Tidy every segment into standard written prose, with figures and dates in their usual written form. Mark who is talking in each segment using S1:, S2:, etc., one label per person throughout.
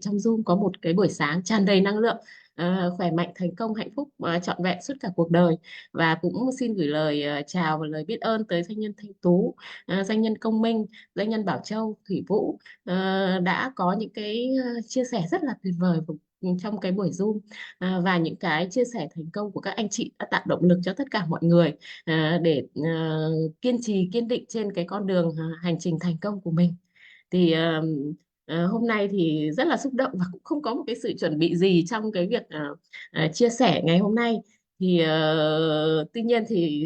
S1: trong Zoom có một cái buổi sáng tràn đầy năng lượng, khỏe mạnh, thành công, hạnh phúc, trọn vẹn suốt cả cuộc đời. Và cũng xin gửi lời chào và lời biết ơn tới doanh nhân Thanh Tú, doanh nhân Công Minh, doanh nhân Bảo Châu, Thủy Vũ, đã có những cái chia sẻ rất là tuyệt vời trong cái buổi Zoom, và những cái chia sẻ thành công của các anh chị đã tạo động lực cho tất cả mọi người để kiên trì kiên định trên cái con đường hành trình thành công của mình. Thì hôm nay thì rất là xúc động và cũng không có một cái sự chuẩn bị gì trong cái việc chia sẻ ngày hôm nay. Thì tuy nhiên thì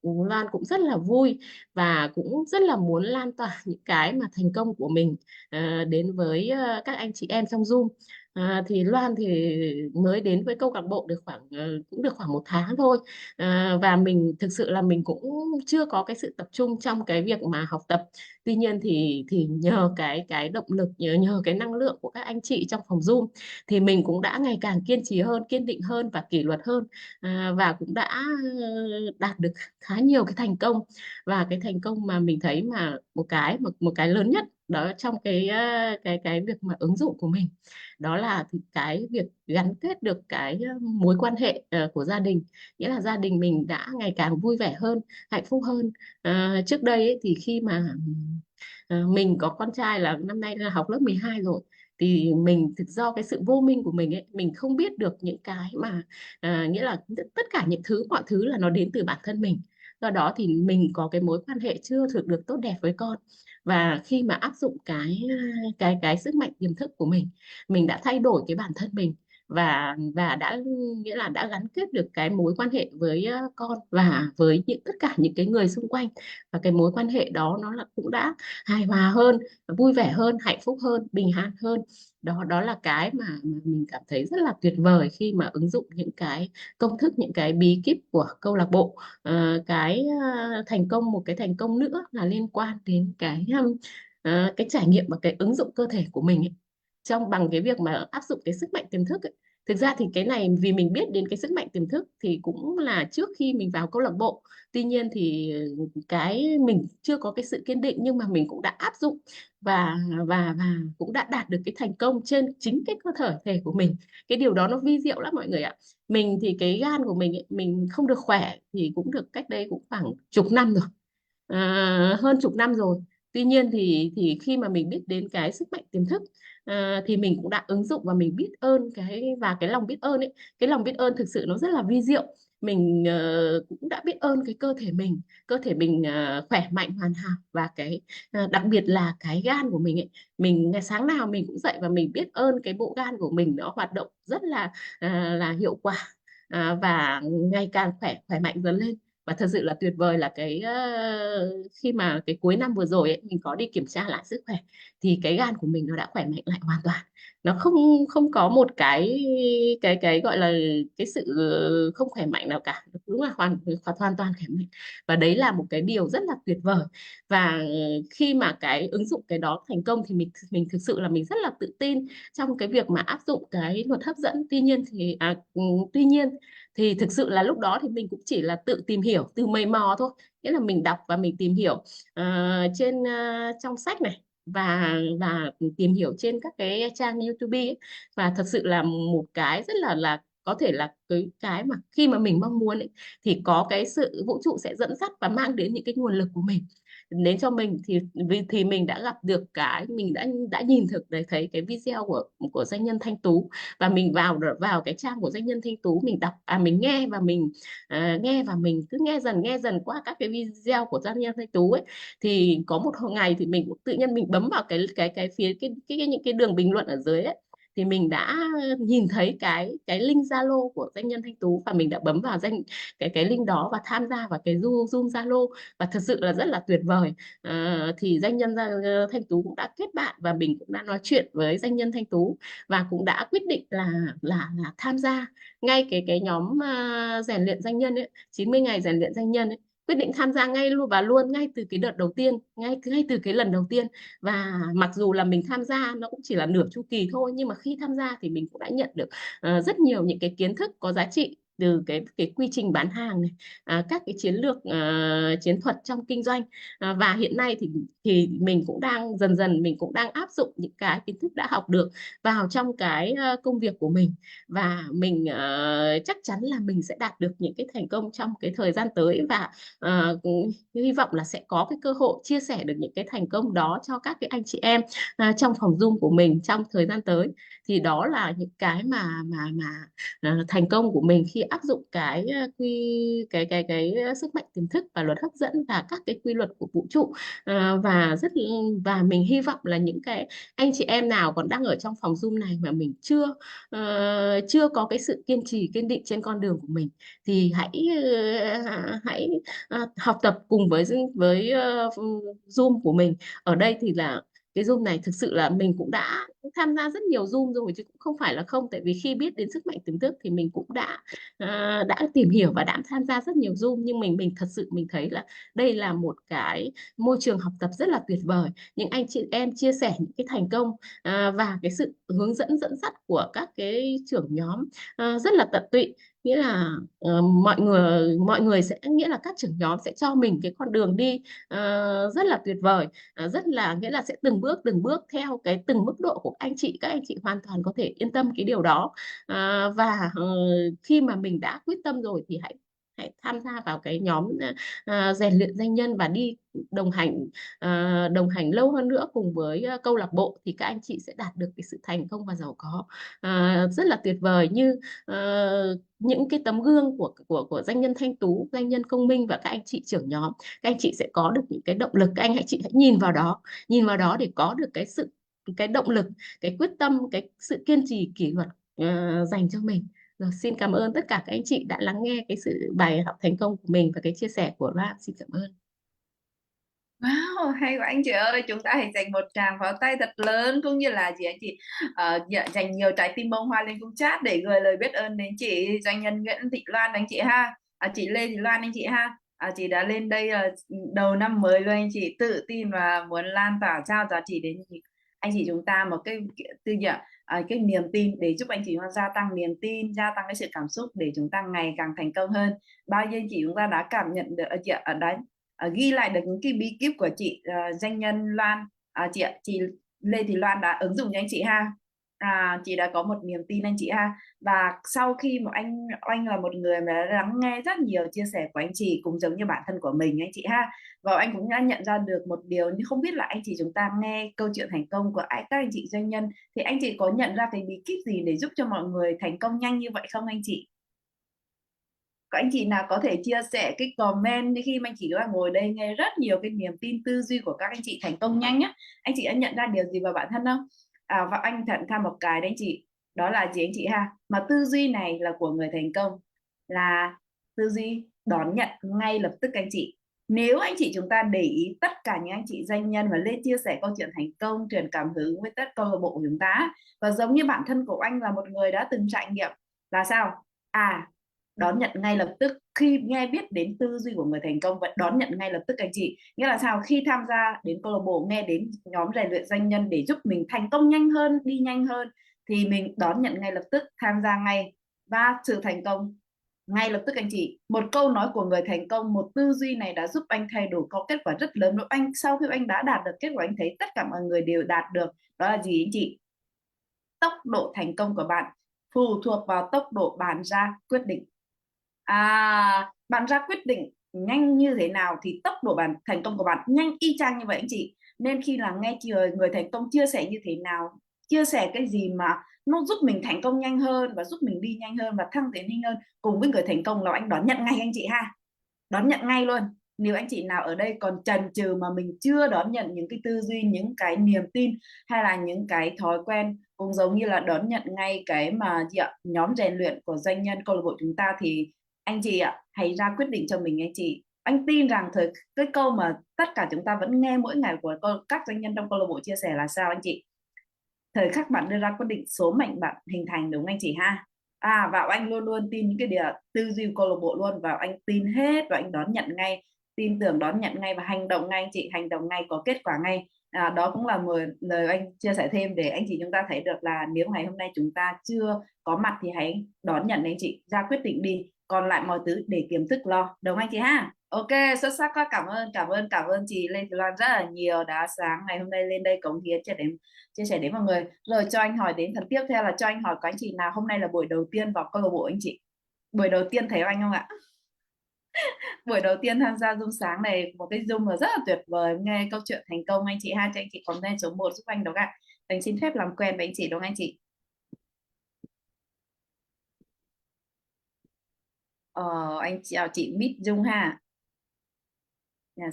S1: Loan cũng rất là vui và cũng rất là muốn lan tỏa những cái mà thành công của mình đến với các anh chị em trong Zoom. Thì Loan thì mới đến với câu lạc bộ được cũng được khoảng 1 tháng thôi. Và mình thực sự là mình cũng chưa có cái sự tập trung trong cái việc mà học tập. Tuy nhiên thì nhờ cái động lực, nhờ cái năng lượng của các anh chị trong phòng Zoom thì mình cũng đã ngày càng kiên trì hơn, kiên định hơn và kỷ luật hơn, và cũng đã đạt được khá nhiều cái thành công. Và cái thành công mà mình thấy mà một cái lớn nhất đó trong cái việc mà ứng dụng của mình, đó là cái việc gắn kết được cái mối quan hệ của gia đình. Nghĩa là gia đình mình đã ngày càng vui vẻ hơn, hạnh phúc hơn. Trước đây ấy, thì khi mà mình có con trai là năm nay là học lớp 12 rồi, thì mình thực do cái sự vô minh của mình ấy, mình không biết được những cái mà nghĩa là tất cả những thứ, mọi thứ là nó đến từ bản thân mình. Do đó thì mình có cái mối quan hệ chưa thực được tốt đẹp với con. Và khi mà áp dụng cái sức mạnh tiềm thức của mình đã thay đổi cái bản thân mình, và đã nghĩa là đã gắn kết được cái mối quan hệ với con và với tất cả những cái người xung quanh. Và cái mối quan hệ đó nó là cũng đã hài hòa hơn, vui vẻ hơn, hạnh phúc hơn, bình an hơn. Đó là cái mà mình cảm thấy rất là tuyệt vời khi mà ứng dụng những cái công thức, những cái bí kíp của câu lạc bộ. Thành công, một cái thành công nữa là liên quan đến cái trải nghiệm và cái ứng dụng cơ thể của mình ấy, trong bằng cái việc mà áp dụng cái sức mạnh tiềm thức ấy. Thực ra thì cái này vì mình biết đến cái sức mạnh tiềm thức thì cũng là trước khi mình vào câu lạc bộ. Tuy nhiên thì cái mình chưa có cái sự kiên định, nhưng mà mình cũng đã áp dụng và và cũng đã đạt được cái thành công trên chính cái cơ thể của mình. Cái điều đó nó vi diệu lắm mọi người ạ. Mình thì cái gan của mình ấy, mình không được khỏe thì cũng được cách đây cũng khoảng chục năm rồi, hơn chục năm rồi. Tuy nhiên thì khi mà mình biết đến cái sức mạnh tiềm thức, thì mình cũng đã ứng dụng và mình biết ơn cái lòng biết ơn ấy, cái lòng biết ơn thực sự nó rất là vi diệu. Mình cũng đã biết ơn cái cơ thể mình khỏe mạnh hoàn hảo. Và đặc biệt là cái gan của mình ấy, mình ngày sáng nào mình cũng dậy và mình biết ơn cái bộ gan của mình, nó hoạt động rất là hiệu quả, và ngày càng khỏe khỏe mạnh dần lên. Và thật sự là tuyệt vời là khi mà cái cuối năm vừa rồi ấy, mình có đi kiểm tra lại sức khỏe thì cái gan của mình nó đã khỏe mạnh lại hoàn toàn. Nó không không có một cái gọi là cái sự không khỏe mạnh nào cả, đúng là hoàn toàn khỏe mạnh. Và đấy là một cái điều rất là tuyệt vời. Và khi mà cái ứng dụng cái đó thành công thì mình thực sự là mình rất là tự tin trong cái việc mà áp dụng cái luật hấp dẫn. Tuy nhiên thì thực sự là lúc đó thì mình cũng chỉ là tự tìm hiểu, tự mày mò thôi. Nghĩa là mình đọc và mình tìm hiểu trong sách này, và tìm hiểu trên các cái trang YouTube ấy. Và thật sự là một cái rất là có thể là cái mà khi mà mình mong muốn ấy, thì có cái sự vũ trụ sẽ dẫn dắt và mang đến những cái nguồn lực của mình đến cho mình. Thì mình đã gặp được mình đã nhìn thực để thấy cái video của doanh nhân Thanh Tú. Và mình vào vào cái trang của doanh nhân Thanh Tú, mình đọc, mình nghe, và mình nghe, và mình cứ nghe dần qua các cái video của doanh nhân Thanh Tú ấy. Thì có một ngày thì mình cũng tự nhiên mình bấm vào cái phía những cái đường bình luận ở dưới ấy, thì mình đã nhìn thấy cái link Zalo của doanh nhân Thanh Tú, và mình đã bấm vào cái link đó và tham gia vào cái Zoom Zalo. Và thật sự là rất là tuyệt vời. Thì doanh nhân Thanh Tú cũng đã kết bạn, và mình cũng đã nói chuyện với doanh nhân Thanh Tú, và cũng đã quyết định là tham gia ngay cái nhóm rèn luyện doanh nhân ấy, 90 ngày rèn luyện doanh nhân ấy. Quyết định tham gia ngay luôn, và luôn ngay từ cái đợt đầu tiên, ngay từ cái lần đầu tiên. Và mặc dù là mình tham gia nó cũng chỉ là nửa chu kỳ thôi, nhưng mà khi tham gia thì mình cũng đã nhận được rất nhiều những cái kiến thức có giá trị từ cái quy trình bán hàng này, các cái chiến lược, chiến thuật trong kinh doanh. Và hiện nay thì mình cũng đang dần dần mình cũng đang áp dụng những cái kiến thức đã học được vào trong cái công việc của mình, và mình chắc chắn là mình sẽ đạt được những cái thành công trong cái thời gian tới, và cũng hy vọng là sẽ có cái cơ hội chia sẻ được những cái thành công đó cho các cái anh chị em trong phòng Zoom của mình trong thời gian tới. Thì đó là những cái mà thành công của mình khi áp dụng cái cái sức mạnh tiềm thức và luật hấp dẫn và các cái quy luật của vũ trụ. Và mình hy vọng là những cái anh chị em nào còn đang ở trong phòng Zoom này mà mình chưa có cái sự kiên trì kiên định trên con đường của mình, thì hãy học tập cùng với Zoom của mình. Ở đây thì là cái Zoom này thực sự là mình cũng đã tham gia rất nhiều Zoom rồi chứ cũng không phải là không, tại vì khi biết đến sức mạnh tiềm thức thì mình cũng đã tìm hiểu và đã tham gia rất nhiều Zoom, nhưng mình thật sự mình thấy là đây là một cái môi trường học tập rất là tuyệt vời. Những anh chị em chia sẻ những cái thành công và cái sự hướng dẫn dẫn dắt của các cái trưởng nhóm rất là tận tụy, nghĩa là mọi người sẽ, nghĩa là các trưởng nhóm sẽ cho mình cái con đường đi rất là tuyệt vời, rất là, nghĩa là sẽ từng bước theo cái từng mức độ của anh chị, các anh chị hoàn toàn có thể yên tâm cái điều đó. Và khi mà mình đã quyết tâm rồi thì hãy hãy tham gia vào cái nhóm rèn luyện doanh nhân và đi đồng hành, đồng hành lâu hơn nữa cùng với câu lạc bộ, thì các anh chị sẽ đạt được cái sự thành công và giàu có rất là tuyệt vời, như những cái tấm gương của doanh nhân Thanh Tú, doanh nhân Công Minh và các anh chị trưởng nhóm. Các anh chị sẽ có được những cái động lực, các anh chị hãy nhìn vào đó để có được cái động lực, cái quyết tâm, cái sự kiên trì kỷ luật dành cho mình. Rồi, xin cảm ơn tất cả các anh chị đã lắng nghe cái sự bài học thành công của mình và cái chia sẻ của Ram. Xin cảm ơn.
S2: Wow, hay quá anh chị ơi, chúng ta hãy dành một tràng pháo tay thật lớn, cũng như là gì anh chị, dành nhiều trái tim bông hoa lên cung chat để gửi lời biết ơn đến chị doanh nhân Nguyễn Thị Loan anh chị ha, chị Lê Thị Loan anh chị ha. Chị đã lên đây đầu năm mới luôn, anh chị tự tin và muốn lan tỏa trao giá trị đến anh chị chúng ta một cái tư gì ạ? Cái niềm tin để giúp anh chị chúng ta gia tăng niềm tin, gia tăng cái sự cảm xúc để chúng ta ngày càng thành công hơn. Bao nhiêu anh chị chúng ta đã cảm nhận được chị ạ, ở đấy ghi lại được những cái bí kíp của chị doanh nhân Loan, chị Lê Thị Loan đã ứng dụng cho anh chị ha. Chị đã có một niềm tin anh chị ha. Và sau khi mà anh là một người mà đã lắng nghe rất nhiều chia sẻ của anh chị, cũng giống như bản thân của mình anh chị ha, và anh cũng đã nhận ra được một điều, nhưng không biết là anh chị chúng ta nghe câu chuyện thành công của các anh chị doanh nhân thì anh chị có nhận ra cái bí kíp gì để giúp cho mọi người thành công nhanh như vậy không anh chị? Các anh chị nào có thể chia sẻ cái comment đi, khi mà anh chị đang ngồi đây nghe rất nhiều cái niềm tin tư duy của các anh chị thành công nhanh á, anh chị đã nhận ra điều gì vào bản thân không? Và anh thận tham một cái đấy anh chị, đó là gì anh chị ha, mà tư duy này là của người thành công, là tư duy đón nhận ngay lập tức anh chị. Nếu anh chị chúng ta để ý tất cả những anh chị doanh nhân và lên chia sẻ câu chuyện thành công, truyền cảm hứng với tất câu lạc bộ của chúng ta, và giống như bản thân của anh là một người đã từng trải nghiệm, là sao? Đón nhận ngay lập tức khi nghe biết đến tư duy của người thành công, và đón nhận ngay lập tức anh chị, nghĩa là sao? Khi tham gia đến câu lạc bộ, nghe đến nhóm rèn luyện doanh nhân để giúp mình thành công nhanh hơn, đi nhanh hơn, thì mình đón nhận ngay lập tức, tham gia ngay và sự thành công ngay lập tức anh chị. Một câu nói của người thành công, một tư duy này đã giúp anh thay đổi, có kết quả rất lớn. Anh sau khi anh đã đạt được kết quả, anh thấy tất cả mọi người đều đạt được, đó là gì anh chị? Tốc độ thành công của bạn phụ thuộc vào tốc độ bạn ra quyết định. Bạn ra quyết định nhanh như thế nào thì tốc độ bạn thành công của bạn nhanh y chang như vậy anh chị. Nên khi là nghe người thành công chia sẻ như thế nào, chia sẻ cái gì mà nó giúp mình thành công nhanh hơn và giúp mình đi nhanh hơn và thăng tiến nhanh hơn cùng với người thành công, là anh đón nhận ngay anh chị ha, đón nhận ngay luôn. Nếu anh chị nào ở đây còn chần chừ mà mình chưa đón nhận những cái tư duy, những cái niềm tin hay là những cái thói quen, cũng giống như là đón nhận ngay cái mà gì ạ, nhóm rèn luyện của doanh nhân câu lạc bộ chúng ta, thì anh chị ạ, hãy ra quyết định cho mình anh chị. Anh tin rằng cái câu mà tất cả chúng ta vẫn nghe mỗi ngày của các doanh nhân trong câu lạc bộ chia sẻ là sao anh chị? Thời khắc bạn đưa ra quyết định, số mệnh bạn hình thành, đúng anh chị ha. Và anh luôn luôn tin những cái điều tư duy câu lạc bộ luôn, và anh tin hết và anh đón nhận ngay tin tưởng đón nhận ngay và hành động ngay anh chị, hành động ngay có kết quả ngay. Đó cũng là một lời anh chia sẻ thêm để anh chị chúng ta thấy được là nếu ngày hôm nay chúng ta chưa có mặt thì hãy đón nhận anh chị, ra quyết định đi, còn lại mọi thứ để kiếm thức lo, đúng anh chị ha. Ok, xuất sắc quá, cảm ơn chị Lê Thị Loan rất là nhiều đã sáng ngày hôm nay lên đây cống hiến chia sẻ đến mọi người. Rồi cho anh hỏi đến phần tiếp theo là cho anh hỏi có anh chị nào hôm nay là buổi đầu tiên vào câu lạc bộ anh chị, buổi đầu tiên thấy anh không ạ? Buổi đầu tiên tham gia Zoom sáng này, một cái Zoom mà rất là tuyệt vời, nghe câu chuyện thành công anh chị ha, cho anh chị comment số 1 giúp anh đúng không ạ? Anh xin phép làm quen với anh chị đúng không anh chị? Anh chào chị Mít Dung ha.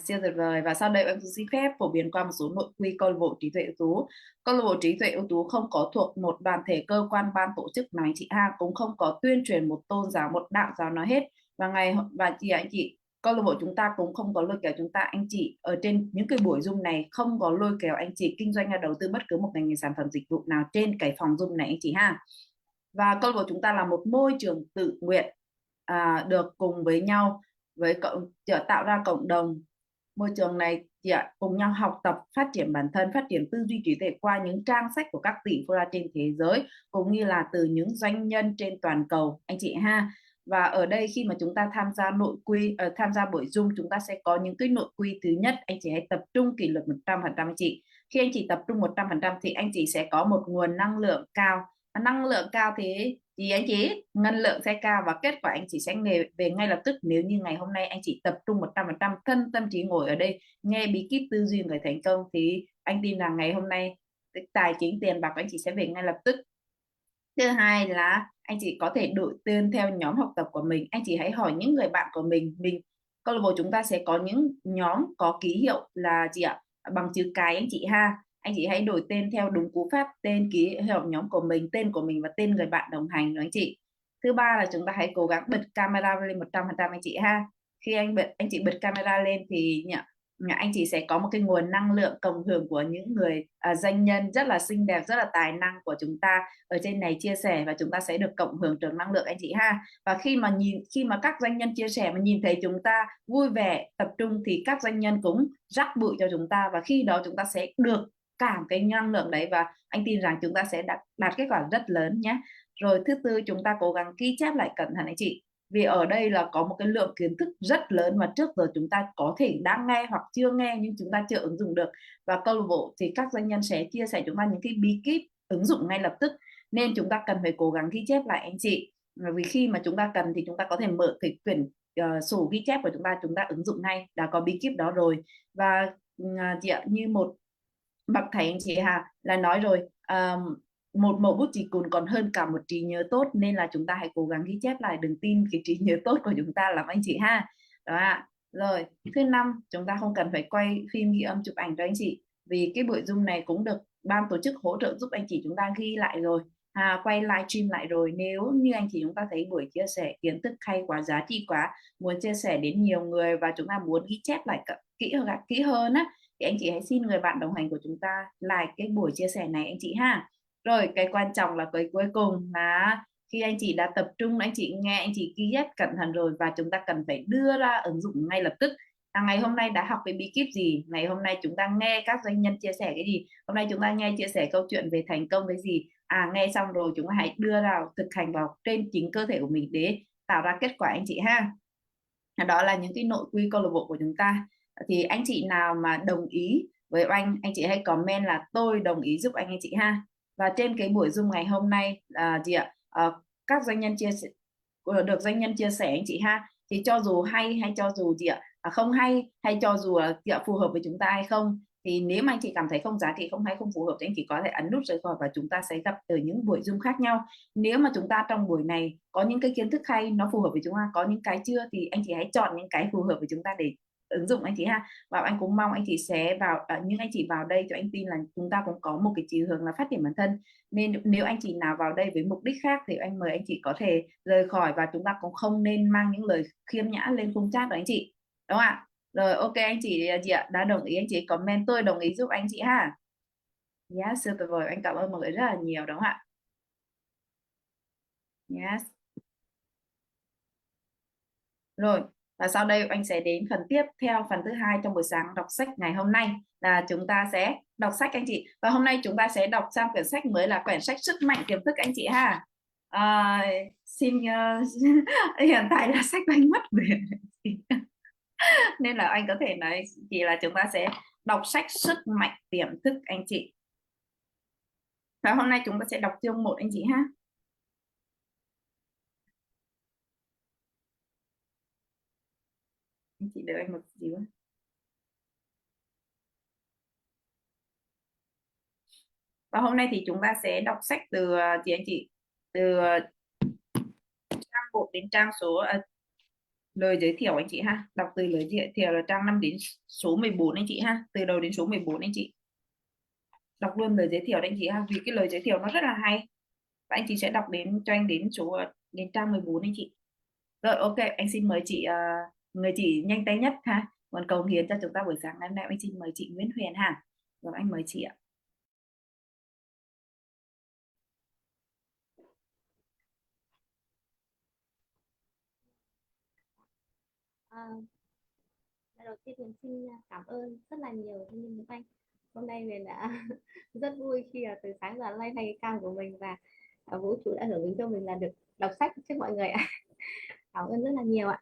S2: Siêu tuyệt vời, và sau đây em xin phép phổ biến qua một số nội quy câu lạc bộ trí tuệ ưu tú. Câu lạc bộ trí tuệ ưu tú không có thuộc một đoàn thể, cơ quan, ban tổ chức nào anh chị ha, cũng không có tuyên truyền một tôn giáo, một đạo giáo nói hết. Và anh chị, câu lạc bộ chúng ta cũng không có lôi kéo chúng ta anh chị ở trên những cái buổi Zoom này, không có lôi kéo anh chị kinh doanh hay đầu tư bất cứ một ngành nghề sản phẩm dịch vụ nào trên cái phòng Zoom này anh chị ha. Và câu lạc bộ chúng ta là một môi trường tự nguyện, được cùng với nhau, với tạo ra cộng đồng. Môi trường này chị ạ, cùng nhau học tập, phát triển bản thân, phát triển tư duy trí tuệ qua những trang sách của các tỷ phú trên thế giới, cũng như là từ những doanh nhân trên toàn cầu anh chị ha. Và ở đây khi mà chúng ta tham gia buổi Zoom, chúng ta sẽ có những cái nội quy. Thứ nhất, anh chị hãy tập trung kỷ luật 100% anh chị. Khi anh chị tập trung 100% thì anh chị sẽ có một nguồn năng lượng cao. Năng lượng cao thì gì anh chị? Năng lượng sẽ cao và kết quả anh chị sẽ về ngay lập tức. Nếu như ngày hôm nay anh chị tập trung 100% thân tâm trí ngồi ở đây nghe bí kíp tư duy người thành công thì anh tin rằng ngày hôm nay tài chính tiền bạc của anh chị sẽ về ngay lập tức. Thứ hai là anh chị có thể đổi tên theo nhóm học tập của mình. Anh chị hãy hỏi những người bạn của mình câu lạc bộ chúng ta sẽ có những nhóm có ký hiệu là gì ạ, bằng chữ cái anh chị ha. Anh chị hãy đổi tên theo đúng cú pháp, tên, ký hiệu nhóm của mình, tên của mình và tên người bạn đồng hành đó anh chị. Thứ ba là chúng ta hãy cố gắng bật camera lên 100% anh chị ha. Khi anh chị bật camera lên thì anh chị sẽ có một cái nguồn năng lượng cộng hưởng của những người doanh nhân rất là xinh đẹp, rất là tài năng của chúng ta ở trên này chia sẻ, và chúng ta sẽ được cộng hưởng từ năng lượng anh chị ha. Và khi mà các doanh nhân chia sẻ mà nhìn thấy chúng ta vui vẻ tập trung thì các doanh nhân cũng rắc bụi cho chúng ta, và khi đó chúng ta sẽ được cảm cái năng lượng đấy, và anh tin rằng chúng ta sẽ đạt kết quả rất lớn nhé. Rồi thứ tư, chúng ta cố gắng ghi chép lại cẩn thận anh chị, vì ở đây là có một cái lượng kiến thức rất lớn mà trước giờ chúng ta có thể đã nghe hoặc chưa nghe nhưng chúng ta chưa ứng dụng được. Và câu lạc bộ thì các doanh nhân sẽ chia sẻ chúng ta những cái bí kíp ứng dụng ngay lập tức, nên chúng ta cần phải cố gắng ghi chép lại anh chị. Vì khi mà chúng ta cần thì chúng ta có thể mở cái quyển sổ ghi chép của chúng ta ứng dụng ngay, đã có bí kíp đó rồi. Và chị ạ, như một bậc thầy anh chị Hà là nói rồi, một mẩu bút chì cùn còn hơn cả một trí nhớ tốt, nên là chúng ta hãy cố gắng ghi chép lại, đừng tin cái trí nhớ tốt của chúng ta làm anh chị ha. Đó ạ. Rồi thứ năm, chúng ta không cần phải quay phim ghi âm chụp ảnh cho anh chị, vì cái buổi Zoom này cũng được ban tổ chức hỗ trợ giúp anh chị chúng ta ghi lại rồi, quay live stream lại rồi. Nếu như anh chị chúng ta thấy buổi chia sẻ kiến thức hay quá, giá trị quá, muốn chia sẻ đến nhiều người và chúng ta muốn ghi chép lại kỹ hơn á, thì anh chị hãy xin người bạn đồng hành của chúng ta like cái buổi chia sẻ này anh chị ha. Rồi cái quan trọng là cái cuối cùng là khi anh chị đã tập trung, anh chị nghe, anh chị ghi chép cẩn thận rồi, và chúng ta cần phải đưa ra ứng dụng ngay lập tức. Ngày hôm nay đã học cái bí kíp gì, ngày hôm nay chúng ta nghe các doanh nhân chia sẻ cái gì, hôm nay chúng ta nghe chia sẻ câu chuyện về thành công cái gì, nghe xong rồi chúng ta hãy đưa vào thực hành vào trên chính cơ thể của mình để tạo ra kết quả anh chị ha. Đó là những cái nội quy câu lạc bộ của chúng ta. Thì anh chị nào mà đồng ý với anh chị hãy comment là tôi đồng ý giúp anh chị ha. Và trên cái buổi Zoom ngày hôm nay gì ạ, các doanh nhân chia sẻ, được doanh nhân chia sẻ anh chị ha, thì cho dù hay hay cho dù gì ạ, không hay hay cho dù phù hợp với chúng ta hay không, thì nếu mà anh chị cảm thấy không giá trị, không hay, không phù hợp thì anh chị có thể ấn nút rời khỏi, và chúng ta sẽ gặp ở những buổi Zoom khác nhau. Nếu mà chúng ta trong buổi này có những cái kiến thức hay nó phù hợp với chúng ta, có những cái chưa, thì anh chị hãy chọn những cái phù hợp với chúng ta để ứng dụng anh chị ha. Và anh cũng mong anh chị sẽ vào, những anh chị vào đây cho anh tin là chúng ta cũng có một cái chí hướng là phát triển bản thân, nên nếu anh chị nào vào đây với mục đích khác thì anh mời anh chị có thể rời khỏi, và chúng ta cũng không nên mang những lời khiêm nhã lên khung chat của anh chị, đúng không ạ? Rồi ok anh chị ạ, đã đồng ý anh chị comment tôi đồng ý giúp anh chị ha. Yes, siêu tuyệt vời, anh cảm ơn mọi người rất là nhiều, đúng không ạ? Yes. Rồi Và sau đây anh sẽ đến phần tiếp theo, phần thứ hai trong buổi sáng đọc sách ngày hôm nay, là chúng ta sẽ đọc sách anh chị. Và hôm nay chúng ta sẽ đọc sang quyển sách mới là quyển sách Sức mạnh tiềm thức anh chị ha. À, xin hiện tại là sách anh mất quyền nên là anh có thể nói chỉ là chúng ta sẽ đọc sách Sức mạnh tiềm thức anh chị. Và hôm nay chúng ta sẽ đọc chương 1 anh chị ha. Anh chị đợi anh một xíu. Và hôm nay thì chúng ta sẽ đọc sách từ chị anh chị, từ trang 1 đến trang số lời giới thiệu anh chị ha. Đọc từ lời giới thiệu là trang 5 đến số 14 anh chị ha, từ đầu đến số 14 anh chị. Đọc luôn lời giới thiệu anh chị ha, vì cái lời giới thiệu nó rất là hay. Và anh chị sẽ đọc đến cho anh đến số đến trang 14 anh chị. Rồi ok, anh xin mời chị người chị nhanh tay nhất ha. Còn cầu hiến cho chúng ta buổi sáng ngày hôm nay, anh xin mời chị Nguyễn Huyền ha. Rồi anh mời chị ạ.
S3: À, đầu tiên mình xin cảm ơn rất là nhiều thanh niên Nhật Anh. Hôm nay mình đã rất vui khi từ sáng giờ lay thay cái cam của mình và vũ trụ đã hưởng ứng cho mình là được đọc sách trước mọi người ạ. Cảm ơn rất là nhiều ạ.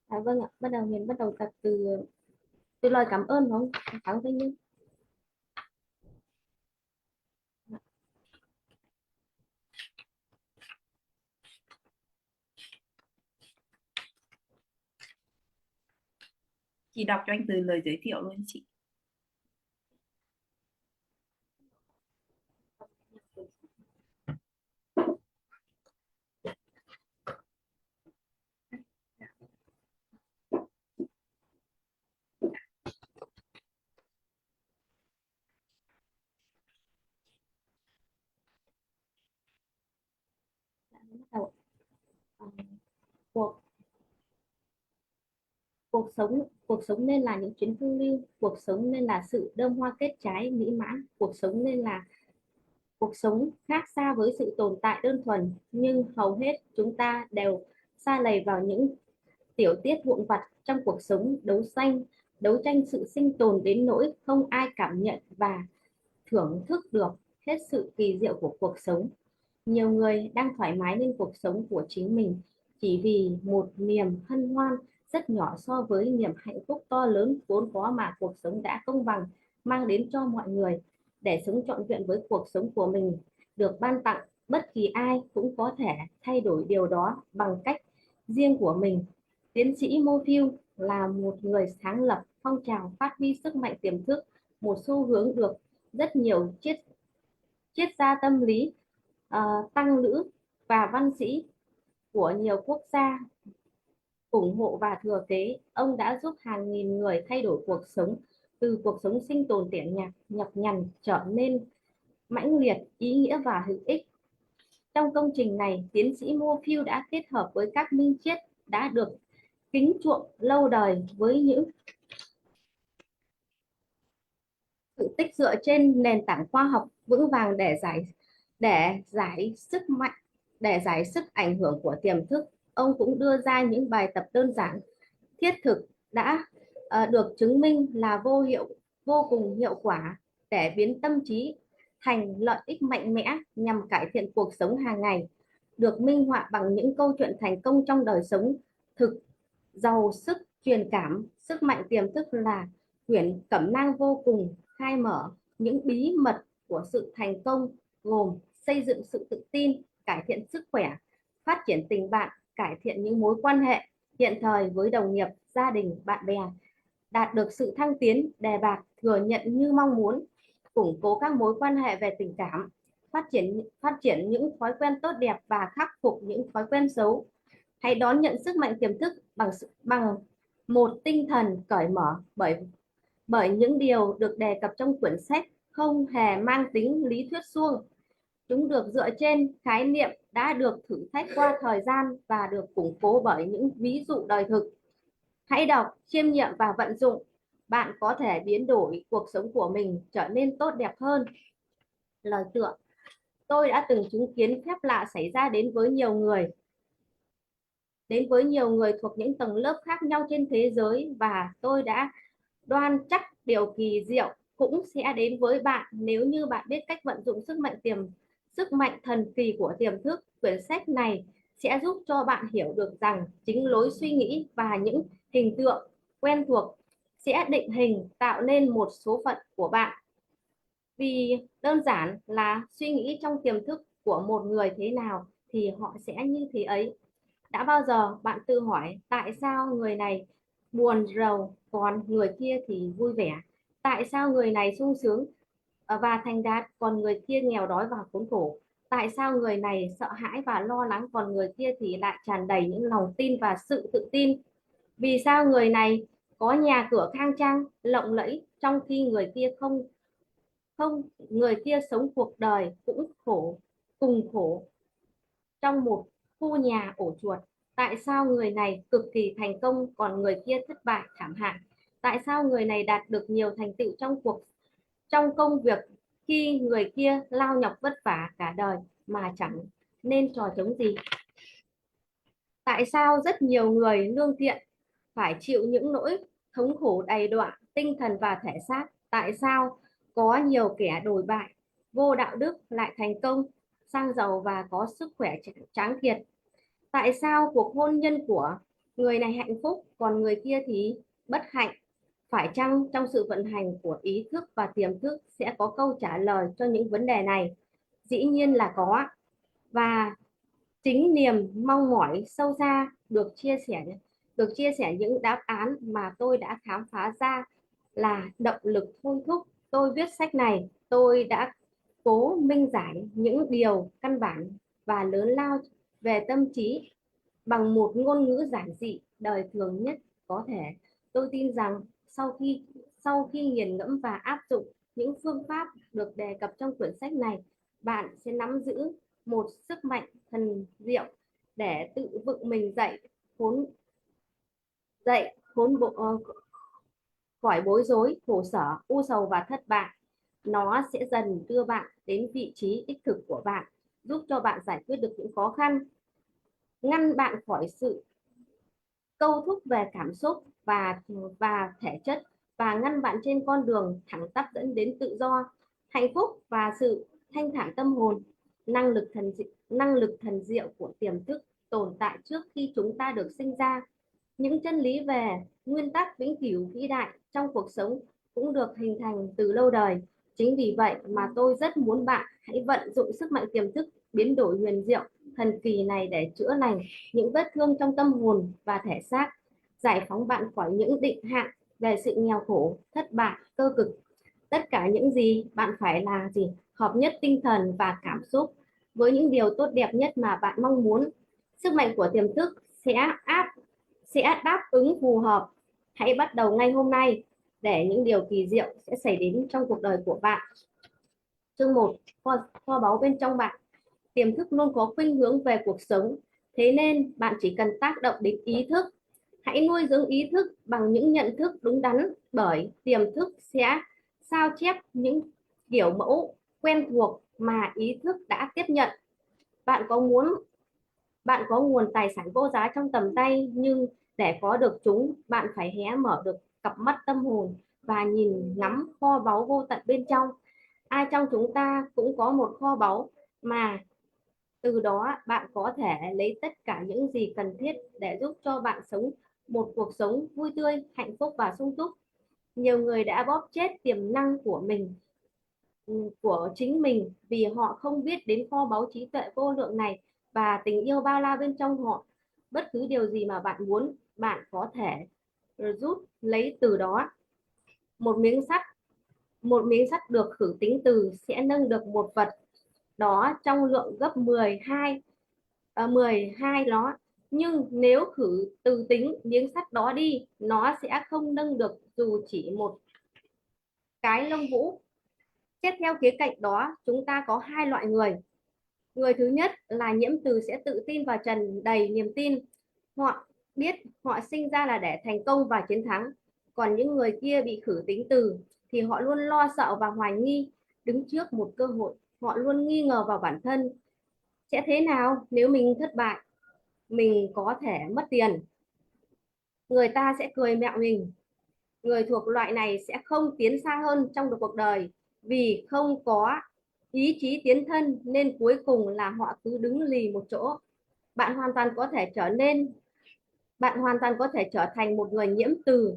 S3: Vâng ạ, bắt đầu mình bắt đầu tập từ lời cảm ơn đúng không? Cảm ơn thanh niên.
S2: Chị đọc cho anh từ lời giới thiệu luôn chị.
S3: Bắt đầu. À, cuộc cuộc sống nên là những chuyến phiêu lưu, cuộc sống nên là sự đơm hoa kết trái mỹ mãn, cuộc sống khác xa với sự tồn tại đơn thuần, nhưng hầu hết chúng ta đều sa lầy vào những tiểu tiết vụn vặt trong cuộc sống đấu tranh sự sinh tồn đến nỗi không ai cảm nhận và thưởng thức được hết sự kỳ diệu của cuộc sống. Nhiều người đang thoải mái lên cuộc sống của chính mình chỉ vì một niềm hân hoan rất nhỏ so với niềm hạnh phúc to lớn vốn có mà cuộc sống đã công bằng mang đến cho mọi người. Để sống trọn vẹn với cuộc sống của mình được ban tặng, bất kỳ ai cũng có thể thay đổi điều đó bằng cách riêng của mình. Tiến sĩ Mofield là một người sáng lập phong trào phát huy sức mạnh tiềm thức, một xu hướng được rất nhiều triết gia tâm lý, tăng lữ và văn sĩ của nhiều quốc gia ủng hộ và thừa kế. Ông đã giúp hàng nghìn người thay đổi cuộc sống, từ cuộc sống sinh tồn tẻ nhạt nhập nhằn trở nên mãnh liệt, ý nghĩa và hữu ích. Trong công trình này, tiến sĩ Mofield đã kết hợp với các minh triết đã được kính chuộng lâu đời với những sự tích dựa trên nền tảng khoa học vững vàng để giải sức ảnh hưởng của tiềm thức. Ông cũng đưa ra những bài tập đơn giản, thiết thực đã được chứng minh là vô cùng hiệu quả để biến tâm trí thành lợi ích mạnh mẽ nhằm cải thiện cuộc sống hàng ngày, được minh họa bằng những câu chuyện thành công trong đời sống thực giàu sức truyền cảm. Sức mạnh tiềm thức là quyển cẩm nang vô cùng khai mở những bí mật của sự thành công, gồm xây dựng sự tự tin, cải thiện sức khỏe, phát triển tình bạn, cải thiện những mối quan hệ hiện thời với đồng nghiệp, gia đình, bạn bè, đạt được sự thăng tiến, đề bạt, thừa nhận như mong muốn, củng cố các mối quan hệ về tình cảm, phát triển những thói quen tốt đẹp và khắc phục những thói quen xấu. Hãy đón nhận sức mạnh tiềm thức bằng một tinh thần cởi mở, bởi những điều được đề cập trong quyển sách không hề mang tính lý thuyết suông. Chúng được dựa trên khái niệm đã được thử thách qua thời gian và được củng cố bởi những ví dụ đời thực. Hãy đọc, chiêm nghiệm và vận dụng. Bạn có thể biến đổi cuộc sống của mình trở nên tốt đẹp hơn. Lời tựa: tôi đã từng chứng kiến phép lạ xảy ra đến với nhiều người. đến với nhiều người thuộc những tầng lớp khác nhau trên thế giới, và tôi đã đoan chắc điều kỳ diệu cũng sẽ đến với bạn nếu như bạn biết cách vận dụng sức mạnh thần kỳ của tiềm thức. Quyển sách này sẽ giúp cho bạn hiểu được rằng chính lối suy nghĩ và những hình tượng quen thuộc sẽ định hình tạo nên một số phận của bạn. Vì đơn giản là suy nghĩ trong tiềm thức của một người thế nào thì họ sẽ như thế ấy. Đã bao giờ bạn tự hỏi tại sao người này buồn rầu còn người kia thì vui vẻ? Tại sao người này sung sướng và thành đạt còn người kia nghèo đói và khốn khổ? Tại sao người này sợ hãi và lo lắng còn người kia thì lại tràn đầy những lòng tin và sự tự tin? Vì sao người này có nhà cửa khang trang, lộng lẫy trong khi người kia không không người kia sống cuộc đời cũng cùng khổ trong một khu nhà ổ chuột? Tại sao người này cực kỳ thành công còn người kia thất bại thảm hại? Tại sao người này đạt được nhiều thành tựu trong công việc khi người kia lao nhọc vất vả cả đời mà chẳng nên trò trống gì? Tại sao rất nhiều người lương thiện phải chịu những nỗi thống khổ đầy đọa tinh thần và thể xác? Tại sao có nhiều kẻ đồi bại, vô đạo đức lại thành công, sang giàu và có sức khỏe tráng kiệt? Tại sao cuộc hôn nhân của người này hạnh phúc còn người kia thì bất hạnh? Phải chăng trong sự vận hành của ý thức và tiềm thức sẽ có câu trả lời cho những vấn đề này? Dĩ nhiên là có. Và chính niềm mong mỏi sâu xa được chia sẻ những đáp án mà tôi đã khám phá ra là động lực thôi thúc tôi viết sách này. Tôi đã cố minh giải những điều căn bản và lớn lao về tâm trí bằng một ngôn ngữ giản dị đời thường nhất có thể. Tôi tin rằng sau khi nghiền ngẫm và áp dụng những phương pháp được đề cập trong quyển sách này, bạn sẽ nắm giữ một sức mạnh thần diệu để tự vực mình khốn khốn bộ, khỏi bối rối, khổ sở, u sầu và thất bại. Nó sẽ dần đưa bạn đến vị trí đích thực của bạn, giúp cho bạn giải quyết được những khó khăn, ngăn bạn khỏi sự câu thúc về cảm xúc và thể chất, và ngăn bạn trên con đường thẳng tắp dẫn đến tự do, hạnh phúc và sự thanh thản tâm hồn. Năng lực thần diệu của tiềm thức tồn tại trước khi chúng ta được sinh ra. Những chân lý về nguyên tắc vĩnh cửu vĩ đại trong cuộc sống cũng được hình thành từ lâu đời. Chính vì vậy mà tôi rất muốn bạn hãy vận dụng sức mạnh tiềm thức biến đổi huyền diệu thần kỳ này để chữa lành những vết thương trong tâm hồn và thể xác, giải phóng bạn khỏi những định hạn về sự nghèo khổ, thất bại, cơ cực. Tất cả những gì bạn phải là hợp nhất tinh thần và cảm xúc với những điều tốt đẹp nhất mà bạn mong muốn. Sức mạnh của tiềm thức sẽ đáp ứng phù hợp. Hãy bắt đầu ngay hôm nay để những điều kỳ diệu sẽ xảy đến trong cuộc đời của bạn. Chương 1. Kho báu bên trong bạn. Tiềm thức luôn có khuynh hướng về cuộc sống, thế nên bạn chỉ cần tác động đến ý thức. Hãy nuôi dưỡng ý thức bằng những nhận thức đúng đắn, bởi tiềm thức sẽ sao chép những kiểu mẫu quen thuộc mà ý thức đã tiếp nhận. Bạn có nguồn tài sản vô giá trong tầm tay, nhưng để có được chúng, bạn phải hé mở được cặp mắt tâm hồn và nhìn ngắm kho báu vô tận bên trong. Ai trong chúng ta cũng có một kho báu mà từ đó bạn có thể lấy tất cả những gì cần thiết để giúp cho bạn sống một cuộc sống vui tươi, hạnh phúc và sung túc. Nhiều người đã bóp chết tiềm năng của chính mình vì họ không biết đến kho báu trí tuệ vô lượng này và tình yêu bao la bên trong họ. Bất cứ điều gì mà bạn muốn, bạn có thể rút lấy từ đó. Một miếng sắt được khử tính từ sẽ nâng được một vật đó trong lượng gấp 12 nó. Nhưng nếu khử từ tính miếng sắt đó đi, nó sẽ không nâng được dù chỉ một cái lông vũ. Tiếp theo khía cạnh đó, chúng ta có hai loại người. Người thứ nhất là nhiễm từ sẽ tự tin và tràn đầy niềm tin. Họ biết họ sinh ra là để thành công và chiến thắng. Còn những người kia bị khử tính từ thì họ luôn lo sợ và hoài nghi. Đứng trước một cơ hội, họ luôn nghi ngờ vào bản thân. Sẽ thế nào nếu mình thất bại? mình có thể mất tiền, người ta sẽ cười mẹo mình. Người thuộc loại này sẽ không tiến xa hơn trong cuộc đời vì không có ý chí tiến thân, nên cuối cùng là họ cứ đứng lì một chỗ. Bạn hoàn toàn có thể trở nên Bạn hoàn toàn có thể trở thành một người nhiễm từ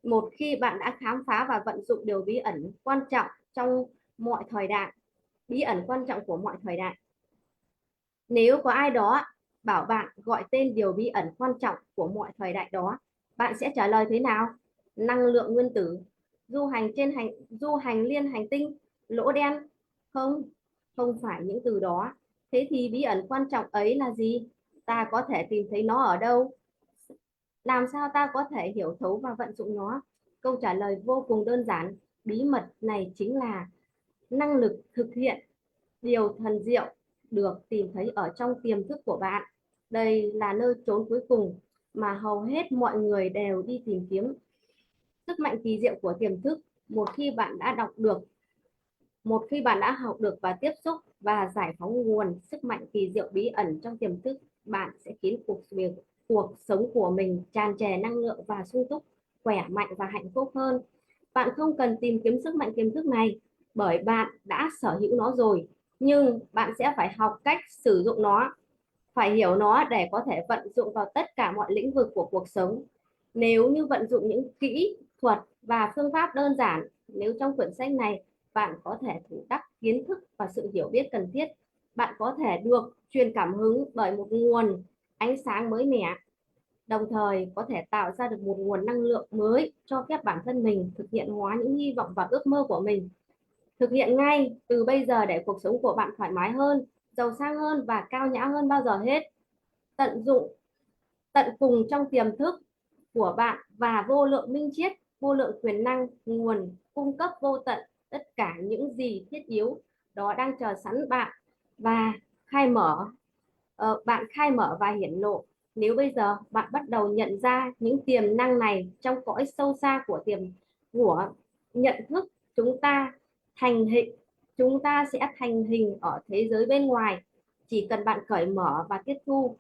S3: một khi bạn đã khám phá và vận dụng điều bí ẩn quan trọng trong mọi thời đại, bí ẩn quan trọng của mọi thời đại. Nếu có ai đó bảo bạn gọi tên điều bí ẩn quan trọng của mọi thời đại đó, bạn sẽ trả lời thế nào? Năng lượng nguyên tử, du hành liên hành tinh, lỗ đen? Không, không phải những từ đó. Thế thì bí ẩn quan trọng ấy là gì? Ta có thể tìm thấy nó ở đâu? Làm sao ta có thể hiểu thấu và vận dụng nó? Câu trả lời vô cùng đơn giản. Bí mật này chính là năng lực thực hiện điều thần diệu được tìm thấy ở trong tiềm thức của bạn. Đây là nơi trốn cuối cùng mà hầu hết mọi người đều đi tìm kiếm. Sức mạnh kỳ diệu của tiềm thức, một khi bạn đã học được và tiếp xúc và giải phóng nguồn sức mạnh kỳ diệu bí ẩn trong tiềm thức, bạn sẽ khiến cuộc sống của mình tràn trề năng lượng và sung túc, khỏe mạnh và hạnh phúc hơn. Bạn không cần tìm kiếm sức mạnh tiềm thức này, bởi bạn đã sở hữu nó rồi, nhưng bạn sẽ phải học cách sử dụng nó, phải hiểu nó để có thể vận dụng vào tất cả mọi lĩnh vực của cuộc sống. Nếu như vận dụng những kỹ thuật và phương pháp đơn giản, nếu trong quyển sách này bạn có thể thủ đắc kiến thức và sự hiểu biết cần thiết, bạn có thể được truyền cảm hứng bởi một nguồn ánh sáng mới mẻ, đồng thời có thể tạo ra được một nguồn năng lượng mới cho phép bản thân mình thực hiện hóa những hy vọng và ước mơ của mình. Thực hiện ngay từ bây giờ để cuộc sống của bạn thoải mái hơn, giàu sang hơn và cao nhã hơn bao giờ hết. Tận cùng trong tiềm thức của bạn và vô lượng minh triết, vô lượng quyền năng, nguồn cung cấp vô tận tất cả những gì thiết yếu đó đang chờ sẵn bạn và bạn khai mở và hiển lộ. Nếu bây giờ bạn bắt đầu nhận ra những tiềm năng này trong cõi sâu xa của nhận thức, chúng ta sẽ thành hình ở thế giới bên ngoài. Chỉ cần bạn cởi mở và tiếp thu,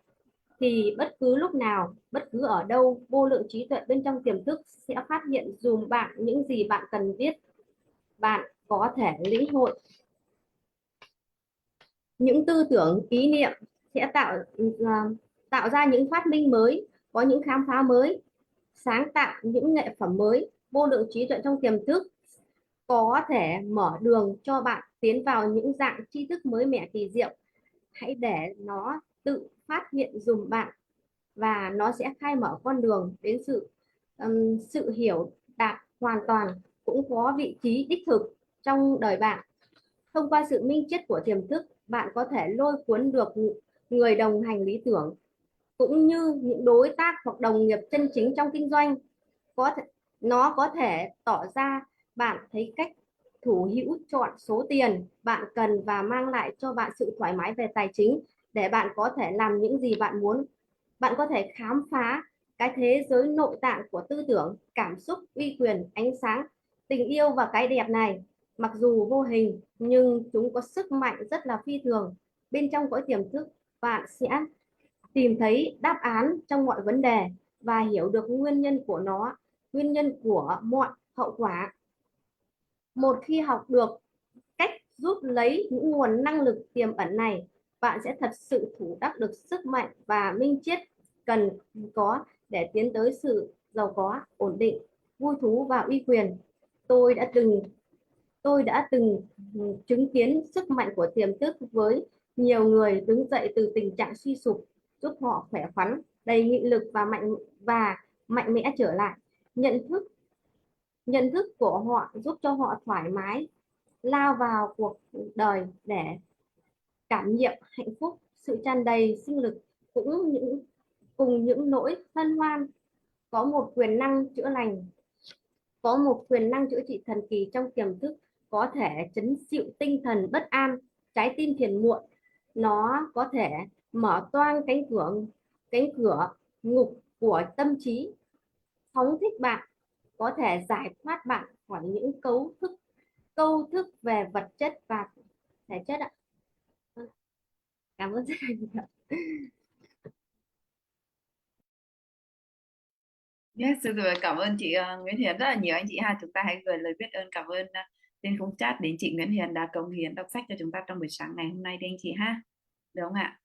S3: thì bất cứ lúc nào, bất cứ ở đâu, vô lượng trí tuệ bên trong tiềm thức sẽ phát hiện dùm bạn những gì bạn cần biết. Bạn có thể lĩnh hội những tư tưởng, ý niệm sẽ tạo ra những phát minh mới, có những khám phá mới, sáng tạo những nghệ phẩm mới. Vô lượng trí tuệ trong tiềm thức có thể mở đường cho bạn tiến vào những dạng tri thức mới mẻ kỳ diệu. Hãy để nó tự phát hiện dùm bạn và nó sẽ khai mở con đường đến sự hiểu đạt hoàn toàn, cũng có vị trí đích thực trong đời bạn. Thông qua sự minh triết của tiềm thức, bạn có thể lôi cuốn được người đồng hành lý tưởng, cũng như những đối tác hoặc đồng nghiệp chân chính trong kinh doanh. Nó có thể tỏ ra bạn thấy cách thủ hữu chọn số tiền bạn cần và mang lại cho bạn sự thoải mái về tài chính để bạn có thể làm những gì bạn muốn. Bạn có thể khám phá cái thế giới nội tạng của tư tưởng, cảm xúc, uy quyền, ánh sáng, tình yêu và cái đẹp này. Mặc dù vô hình nhưng chúng có sức mạnh rất là phi thường. Bên trong cõi tiềm thức, bạn sẽ tìm thấy đáp án trong mọi vấn đề và hiểu được nguyên nhân của mọi hậu quả. Một khi học được cách rút lấy những nguồn năng lực tiềm ẩn này, bạn sẽ thật sự thủ đắc được sức mạnh và minh triết cần có để tiến tới sự giàu có, ổn định, vui thú và uy quyền. Tôi đã từng chứng kiến sức mạnh của tiềm thức với nhiều người đứng dậy từ tình trạng suy sụp, giúp họ khỏe khoắn, đầy nghị lực và mạnh mẽ trở lại. Nhận thức của họ giúp cho họ thoải mái lao vào cuộc đời để cảm nghiệm hạnh phúc, sự tràn đầy sinh lực, cùng những nỗi hân hoan. Có một quyền năng chữa lành, có một quyền năng chữa trị thần kỳ trong tiềm thức, có thể trấn dịu tinh thần bất an, trái tim phiền muộn. Nó có thể mở toang cánh cửa ngục của tâm trí, phóng thích bạn, có thể giải thoát bạn khỏi những câu thức về vật chất và thể chất ạ. Cảm ơn rất là nhiều.
S2: Yes, được rồi, cảm ơn chị Nguyễn Hiền rất là nhiều anh chị ha. Chúng ta hãy gửi lời biết ơn cảm ơn trên khung chat đến chị Nguyễn Hiền đã cống hiến đọc sách cho chúng ta trong buổi sáng ngày hôm nay đi anh chị ha. Được không ạ?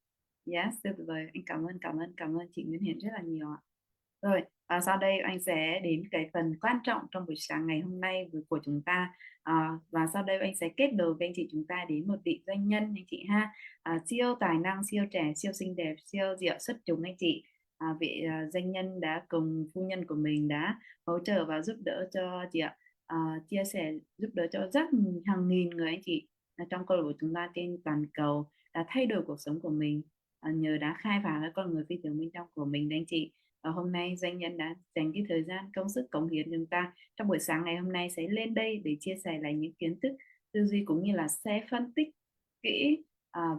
S2: Yes, được rồi. Anh cảm ơn chị Nguyễn Hiền rất là nhiều ạ. Rồi, và sau đây anh sẽ đến cái phần quan trọng trong buổi sáng ngày hôm nay của chúng ta. Và sau đây anh sẽ kết nối với anh chị chúng ta đến một vị doanh nhân anh chị ha. Siêu tài năng, siêu trẻ, siêu xinh đẹp, siêu diệu xuất chúng anh chị. Vị doanh nhân đã cùng phu nhân của mình đã hỗ trợ và giúp đỡ cho chị ạ. Chia sẻ giúp đỡ cho rất hàng nghìn người anh chị trong câu lạc bộ chúng ta trên toàn cầu đã thay đổi cuộc sống của mình nhờ đã khai phá cái con người phi thường bên trong của mình đấy anh chị. Và hôm nay doanh nhân đã dành cái thời gian công sức cống hiến chúng ta trong buổi sáng ngày hôm nay sẽ lên đây để chia sẻ lại những kiến thức tư duy cũng như là sẽ phân tích kỹ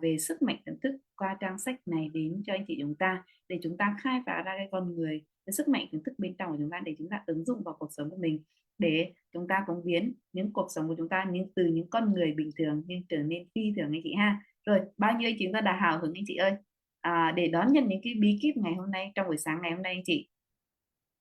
S2: về sức mạnh tiềm thức qua trang sách này đến cho anh chị chúng ta để chúng ta khai phá ra cái con người, cái sức mạnh tiềm thức bên trong của chúng ta để chúng ta ứng dụng vào cuộc sống của mình, để chúng ta cống hiến những cuộc sống của chúng ta từ những con người bình thường nhưng trở nên phi thường anh chị ha. Rồi bao nhiêu anh chị chúng ta đã hào hứng anh chị ơi, để đón nhận những cái bí kíp ngày hôm nay trong buổi sáng ngày hôm nay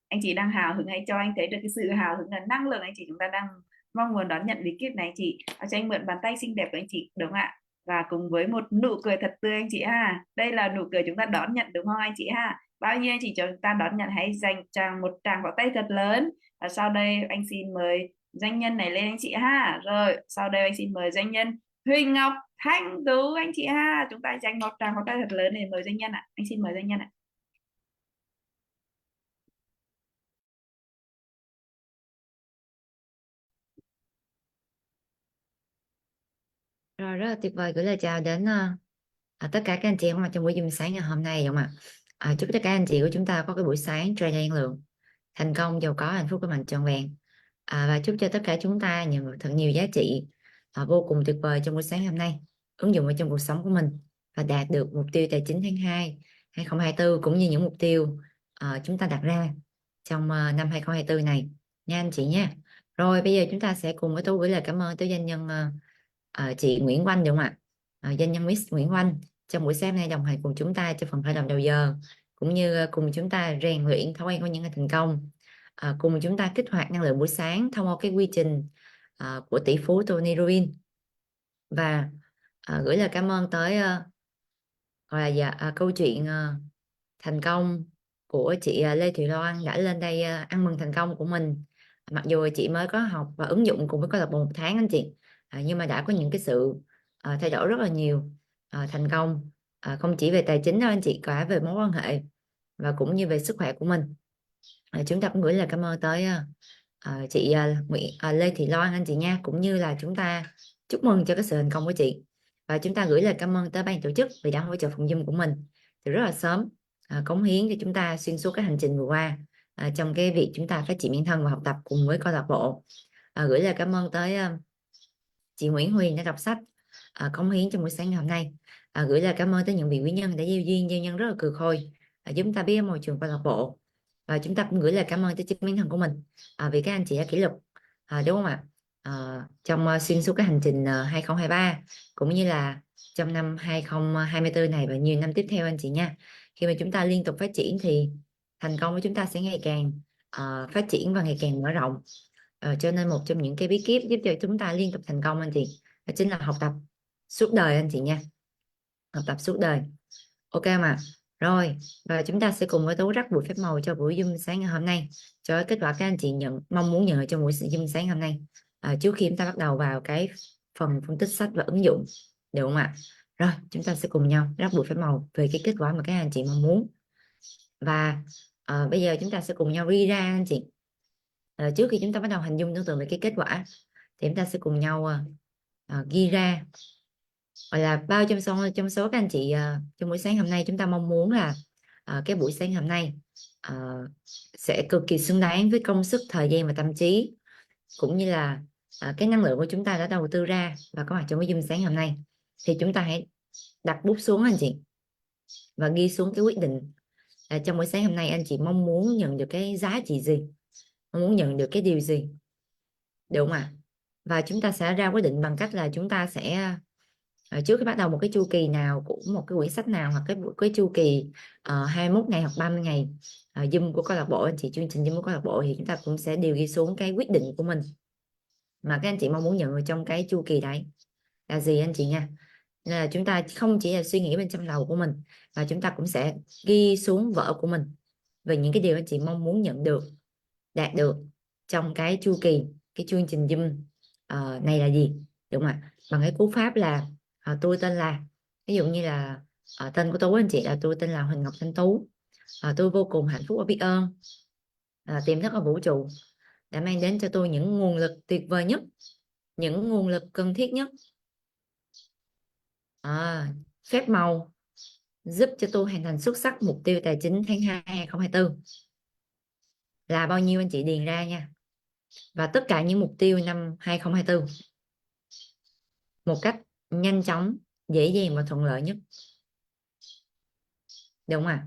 S2: anh chị đang hào hứng, hãy cho anh thấy được cái sự hào hứng là năng lượng anh chị chúng ta đang mong muốn đón nhận bí kíp này anh chị. Cho anh mượn bàn tay xinh đẹp của anh chị đúng không ạ, và cùng với một nụ cười thật tươi anh chị ha. Đây là nụ cười chúng ta đón nhận đúng không anh chị ha? Bao nhiêu anh chị cho chúng ta đón nhận, hãy dành chàng một tràng pháo tay thật lớn. Và sau đây anh xin mời doanh nhân này lên anh chị ha. Rồi sau đây anh xin mời doanh nhân Huỳnh Ngọc Thanh Tú anh chị ha. Chúng ta dành một tràng pháo tay thật lớn để mời doanh nhân ạ. Anh xin mời doanh nhân ạ.
S4: Rồi, rất là tuyệt vời, gửi lời chào đến tất cả các anh chị có mặt trong buổi Zoom sáng ngày hôm nay, đúng không ạ? Chúc tất cả anh chị của chúng ta có cái buổi sáng tràn đầy năng lượng, thành công, giàu có, hạnh phúc, của mình trọn vẹn. Và chúc cho tất cả chúng ta nhận được thật nhiều giá trị vô cùng tuyệt vời trong buổi sáng hôm nay, ứng dụng vào trong cuộc sống của mình và đạt được mục tiêu tài chính tháng 2 2024 cũng như những mục tiêu chúng ta đặt ra trong năm 2024 này nha anh chị nha. Rồi bây giờ chúng ta sẽ cùng với Tú gửi lời cảm ơn tới doanh nhân chị Nguyễn Oanh, được không ạ? Doanh nhân Miss Nguyễn Oanh trong buổi sáng nay đồng hành cùng chúng ta cho phần khởi động đầu giờ, cũng như cùng chúng ta rèn luyện thói quen của những người thành công, cùng chúng ta kích hoạt năng lượng buổi sáng thông qua cái quy trình của tỷ phú Tony Robbins. Và gửi lời cảm ơn tới gọi là câu chuyện thành công của chị Lê Thị Loan đã lên đây ăn mừng thành công của mình. Mặc dù chị mới có học và ứng dụng cùng với câu lạc bộ 1 tháng anh chị, nhưng mà đã có những cái sự thay đổi rất là nhiều, thành công không chỉ về tài chính đâu anh chị, cả về mối quan hệ và cũng như về sức khỏe của mình. Chúng ta cũng gửi lời cảm ơn tới chị Lê Thị Loan anh chị nha, cũng như là chúng ta chúc mừng cho cái sự thành công của chị. Và chúng ta gửi lời cảm ơn tới ban tổ chức vì đã hỗ trợ phòng Zoom của mình từ rất là sớm, cống hiến cho chúng ta xuyên suốt cái hành trình vừa qua trong cái việc chúng ta phát triển bản thân và học tập cùng với câu lạc bộ. Gửi lời cảm ơn tới chị Nguyễn Huyền đã đọc sách, cống hiến trong buổi sáng ngày hôm nay. Gửi lời cảm ơn tới những vị quý nhân đã gieo duyên, gieo nhân rất là cừ khôi giúp chúng ta biết môi trường câu lạc bộ. Và chúng ta cũng gửi lời cảm ơn tới chính bản thân của mình vì các anh chị đã kỷ luật, đúng không ạ? Trong xuyên suốt cái hành trình 2023 cũng như là trong năm 2024 này và nhiều năm tiếp theo anh chị nha. Khi mà chúng ta liên tục phát triển thì thành công của chúng ta sẽ ngày càng phát triển và ngày càng mở rộng. Cho nên một trong những cái bí kíp giúp cho chúng ta liên tục thành công anh chị, đó chính là học tập suốt đời anh chị nha. Học tập suốt đời, ok mà. Rồi, và chúng ta sẽ cùng với Tú rắc bụi phép màu cho buổi Zoom sáng ngày hôm nay, cho kết quả các anh chị mong muốn nhận ở trong buổi Zoom sáng hôm nay, trước khi chúng ta bắt đầu vào cái phần phân tích sách và ứng dụng, được không ạ? Rồi, chúng ta sẽ cùng nhau rắc bụi phép màu về cái kết quả mà các anh chị mong muốn. Và bây giờ chúng ta sẽ cùng nhau ghi ra anh chị. Trước khi chúng ta bắt đầu hình dung tưởng tượng về cái kết quả thì chúng ta sẽ cùng nhau ghi ra, gọi là bao trong số các anh chị trong buổi sáng hôm nay chúng ta mong muốn là cái buổi sáng hôm nay sẽ cực kỳ xứng đáng với công sức, thời gian và tâm trí, cũng như là cái năng lượng của chúng ta đã đầu tư ra và có mặt trong cái Zoom sáng hôm nay. Thì chúng ta hãy đặt bút xuống anh chị và ghi xuống cái quyết định trong buổi sáng hôm nay anh chị mong muốn nhận được cái giá trị gì, mong muốn nhận được cái điều gì, được không ạ? Và chúng ta sẽ ra quyết định bằng cách là chúng ta sẽ trước khi bắt đầu một cái chu kỳ nào của một cái quyển sách nào, hoặc cái chu kỳ 21 ngày hoặc 30 ngày Zoom của câu lạc bộ anh chị, chương trình Zoom của câu lạc bộ, thì chúng ta cũng sẽ đều ghi xuống cái quyết định của mình mà các anh chị mong muốn nhận ở trong cái chu kỳ đấy là gì anh chị nha. Nên là chúng ta không chỉ là suy nghĩ bên trong đầu của mình, và chúng ta cũng sẽ ghi xuống vở của mình về những cái điều anh chị mong muốn nhận được, đạt được trong cái chu kỳ, cái chương trình Zoom này là gì, đúng không ạ? Bằng cái cú pháp là tôi tên là, ví dụ như là tên của Tú anh chị là tôi tên là Huỳnh Ngọc Thanh Tú. Tôi vô cùng hạnh phúc và biết ơn tiềm thức ở vũ trụ đã mang đến cho tôi những nguồn lực tuyệt vời nhất, những nguồn lực cần thiết nhất, phép màu giúp cho tôi hoàn thành xuất sắc mục tiêu tài chính tháng 2 2024 là bao nhiêu anh chị điền ra nha, và tất cả những mục tiêu năm 2024 một cách nhanh chóng, dễ dàng và thuận lợi nhất, đúng không ạ?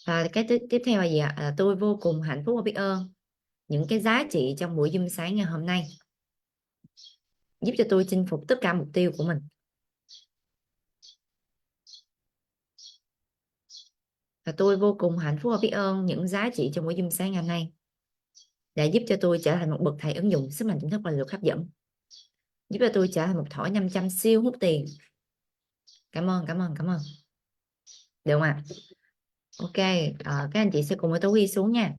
S4: Và cái tiếp theo là gì ạ? Là tôi vô cùng hạnh phúc và biết ơn những cái giá trị trong buổi Zoom sáng ngày hôm nay giúp cho tôi chinh phục tất cả mục tiêu của mình. Và tôi vô cùng hạnh phúc và biết ơn những giá trị trong buổi Zoom sáng ngày hôm nay đã giúp cho tôi trở thành một bậc thầy ứng dụng sức mạnh tiềm thức và lực hấp dẫn, giúp cho tôi trở thành một thỏi 500 siêu hút tiền. Cảm ơn, cảm ơn, cảm ơn. Được không ạ? Ok, các anh chị sẽ cùng với tôi ghi xuống nha.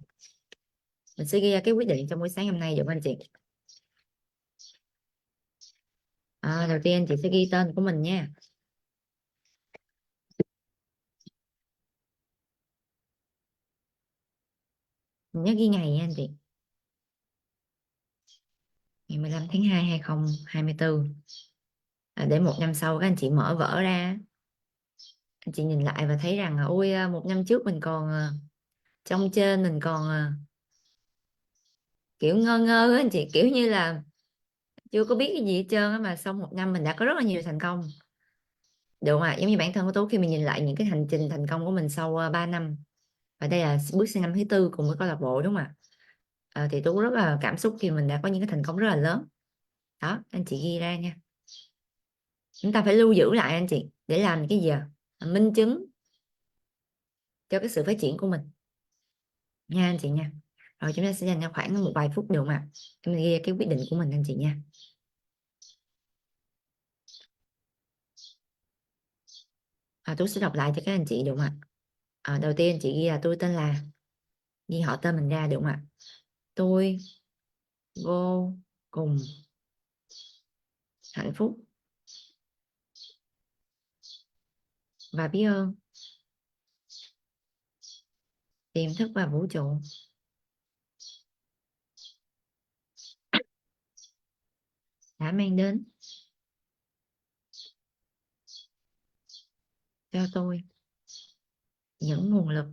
S4: Mình sẽ ghi ra cái quyết định trong buổi sáng hôm nay, được không anh chị? Đầu tiên anh chị sẽ ghi tên của mình nha. Mình nhớ ghi ngày nha anh chị. Ngày 15 tháng 2 2024. Để một năm sau các anh chị mở vở ra, anh chị nhìn lại và thấy rằng ôi, một năm trước mình còn trong trên, mình còn kiểu ngơ ngơ á anh chị, kiểu như là chưa có biết cái gì hết trơn á, mà sau một năm mình đã có rất là nhiều thành công, được không ạ? Giống như bản thân của Tú, khi mình nhìn lại những cái hành trình thành công của mình sau 3 năm, và đây là bước sang năm thứ tư cùng với câu lạc bộ, đúng không ạ? Thì Tú rất là cảm xúc khi mình đã có những cái thành công rất là lớn. Đó, anh chị ghi ra nha. Chúng ta phải lưu giữ lại anh chị, để làm cái gì ạ? Minh chứng cho cái sự phát triển của mình nha anh chị nha. Rồi chúng ta sẽ dành ra khoảng một vài phút, được không ạ? Chúng ta ghi cái quyết định của mình anh chị nha. Tú sẽ đọc lại cho các anh chị, được không ạ? Đầu tiên anh chị ghi là tôi tên là, ghi họ tên mình ra, được không ạ? Tôi vô cùng hạnh phúc và biết ơn tiềm thức và vũ trụ đã mang đến cho tôi những nguồn lực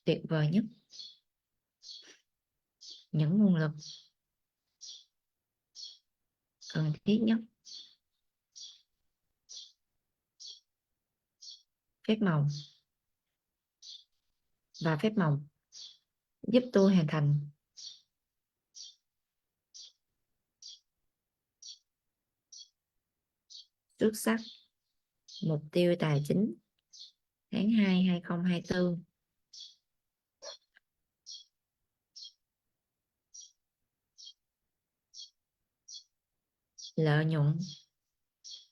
S4: tuyệt vời nhất, những nguồn lực cần thiết nhất, phép màu và phép màu giúp tôi hoàn thành xuất sắc mục tiêu tài chính tháng 2 2024. Lợi nhuận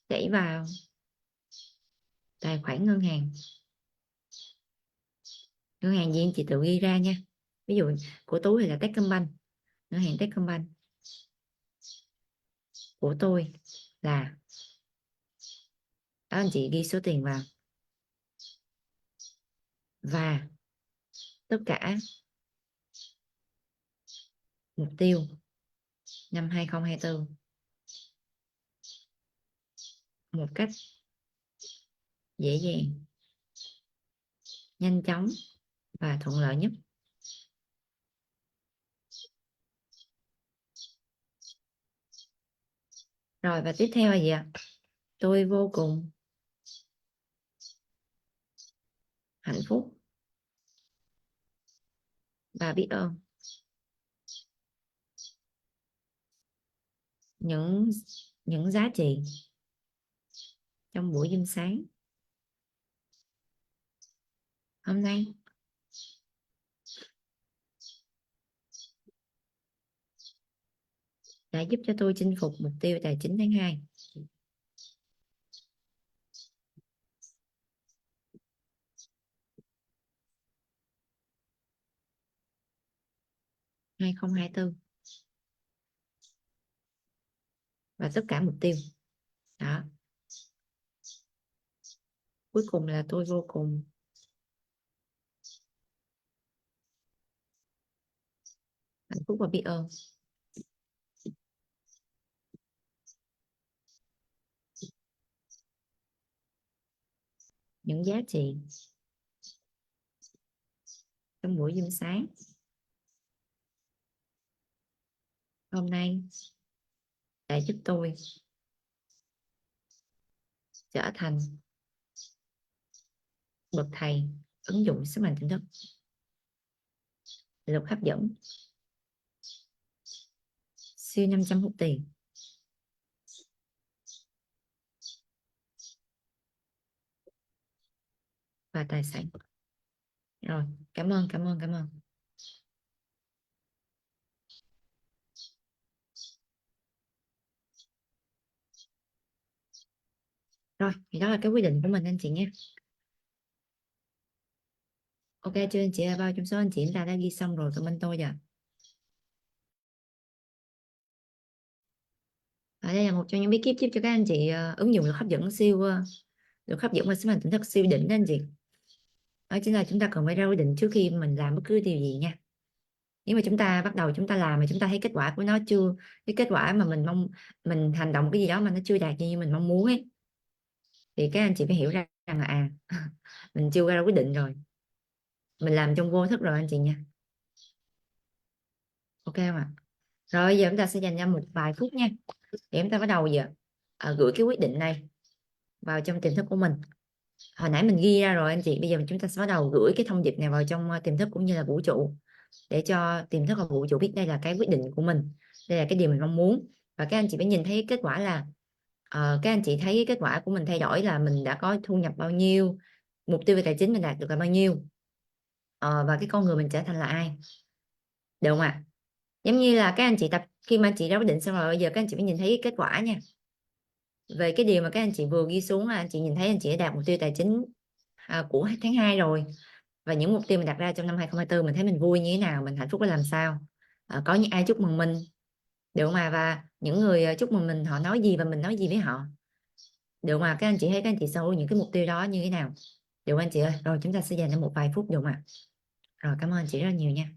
S4: chảy vào tài khoản ngân hàng. Ngân hàng gì anh chị tự ghi ra nha. Ví dụ của Tú thì là Techcombank, ngân hàng Techcombank. Của tôi là, đó anh chị ghi số tiền vào. Và tất cả mục tiêu năm 2024 một cách dễ dàng, nhanh chóng và thuận lợi nhất. Rồi, và tiếp theo là gì ạ? Tôi vô cùng hạnh phúc và biết ơn những những giá trị trong buổi dinh sáng hôm nay đã giúp cho tôi chinh phục mục tiêu tài chính tháng 2 2024 và tất cả mục tiêu đó. Cuối cùng là tôi vô cùng hạnh phúc và biết ơn. Những giá trị trong buổi dinh sáng hôm nay đã giúp tôi trở thành bậc thầy ứng dụng sức mạnh tiềm thức, lực hấp dẫn, siêu 500 hút tiền và tài sản. Rồi, cảm ơn. Rồi, thì đó là cái quyết định của mình anh chị nhé. Ok chưa anh chị? Bao trong số anh chị ta đã ghi xong rồi comment tôi rồi. Ở đây là một trong những bí kíp giúp cho các anh chị ứng dụng lực hấp dẫn lực hấp dẫn và sức mạnh tỉnh thức siêu đỉnh đó anh chị. Đó chính là chúng ta cần phải ra quyết định trước khi mình làm bất cứ điều gì nha. Nếu mà chúng ta bắt đầu chúng ta làm mà chúng ta thấy kết quả của nó chưa, cái kết quả mà mình hành động cái gì đó mà nó chưa đạt như mình mong muốn ấy, thì các anh chị phải hiểu rằng là mình chưa ra quyết định rồi, mình làm trong vô thức rồi anh chị nha. Ok không ạ? Rồi giờ chúng ta sẽ dành ra một vài phút nha để chúng ta bắt đầu giờ gửi cái quyết định này vào trong tiềm thức của mình. Hồi nãy mình ghi ra rồi anh chị, bây giờ chúng ta sẽ bắt đầu gửi cái thông điệp này vào trong tiềm thức cũng như là vũ trụ, để cho tiềm thức và vũ trụ biết đây là cái quyết định của mình, đây là cái điều mình mong muốn. Và các anh chị phải nhìn thấy kết quả là các anh chị thấy kết quả của mình thay đổi là mình đã có thu nhập bao nhiêu, mục tiêu về tài chính mình đạt được là bao nhiêu, và cái con người mình trở thành là ai, được không ạ? Giống như là các anh chị tập, khi mà anh chị ra quyết định xong rồi, bây giờ các anh chị phải nhìn thấy kết quả nha, về cái điều mà các anh chị vừa ghi xuống là anh chị nhìn thấy anh chị đã đạt mục tiêu tài chính của tháng 2 rồi, và những mục tiêu mình đặt ra trong năm 2024 mình thấy mình vui như thế nào, mình hạnh phúc ra làm sao, có những ai chúc mừng mình, được mà, và những người chúc mừng mình họ nói gì và mình nói gì với họ, được mà. Các anh chị thấy các anh chị sở hữu những cái mục tiêu đó như thế nào, được anh chị ơi? Rồi chúng ta sẽ dành ra một vài phút, được mà. Rồi cảm ơn anh chị rất nhiều nha.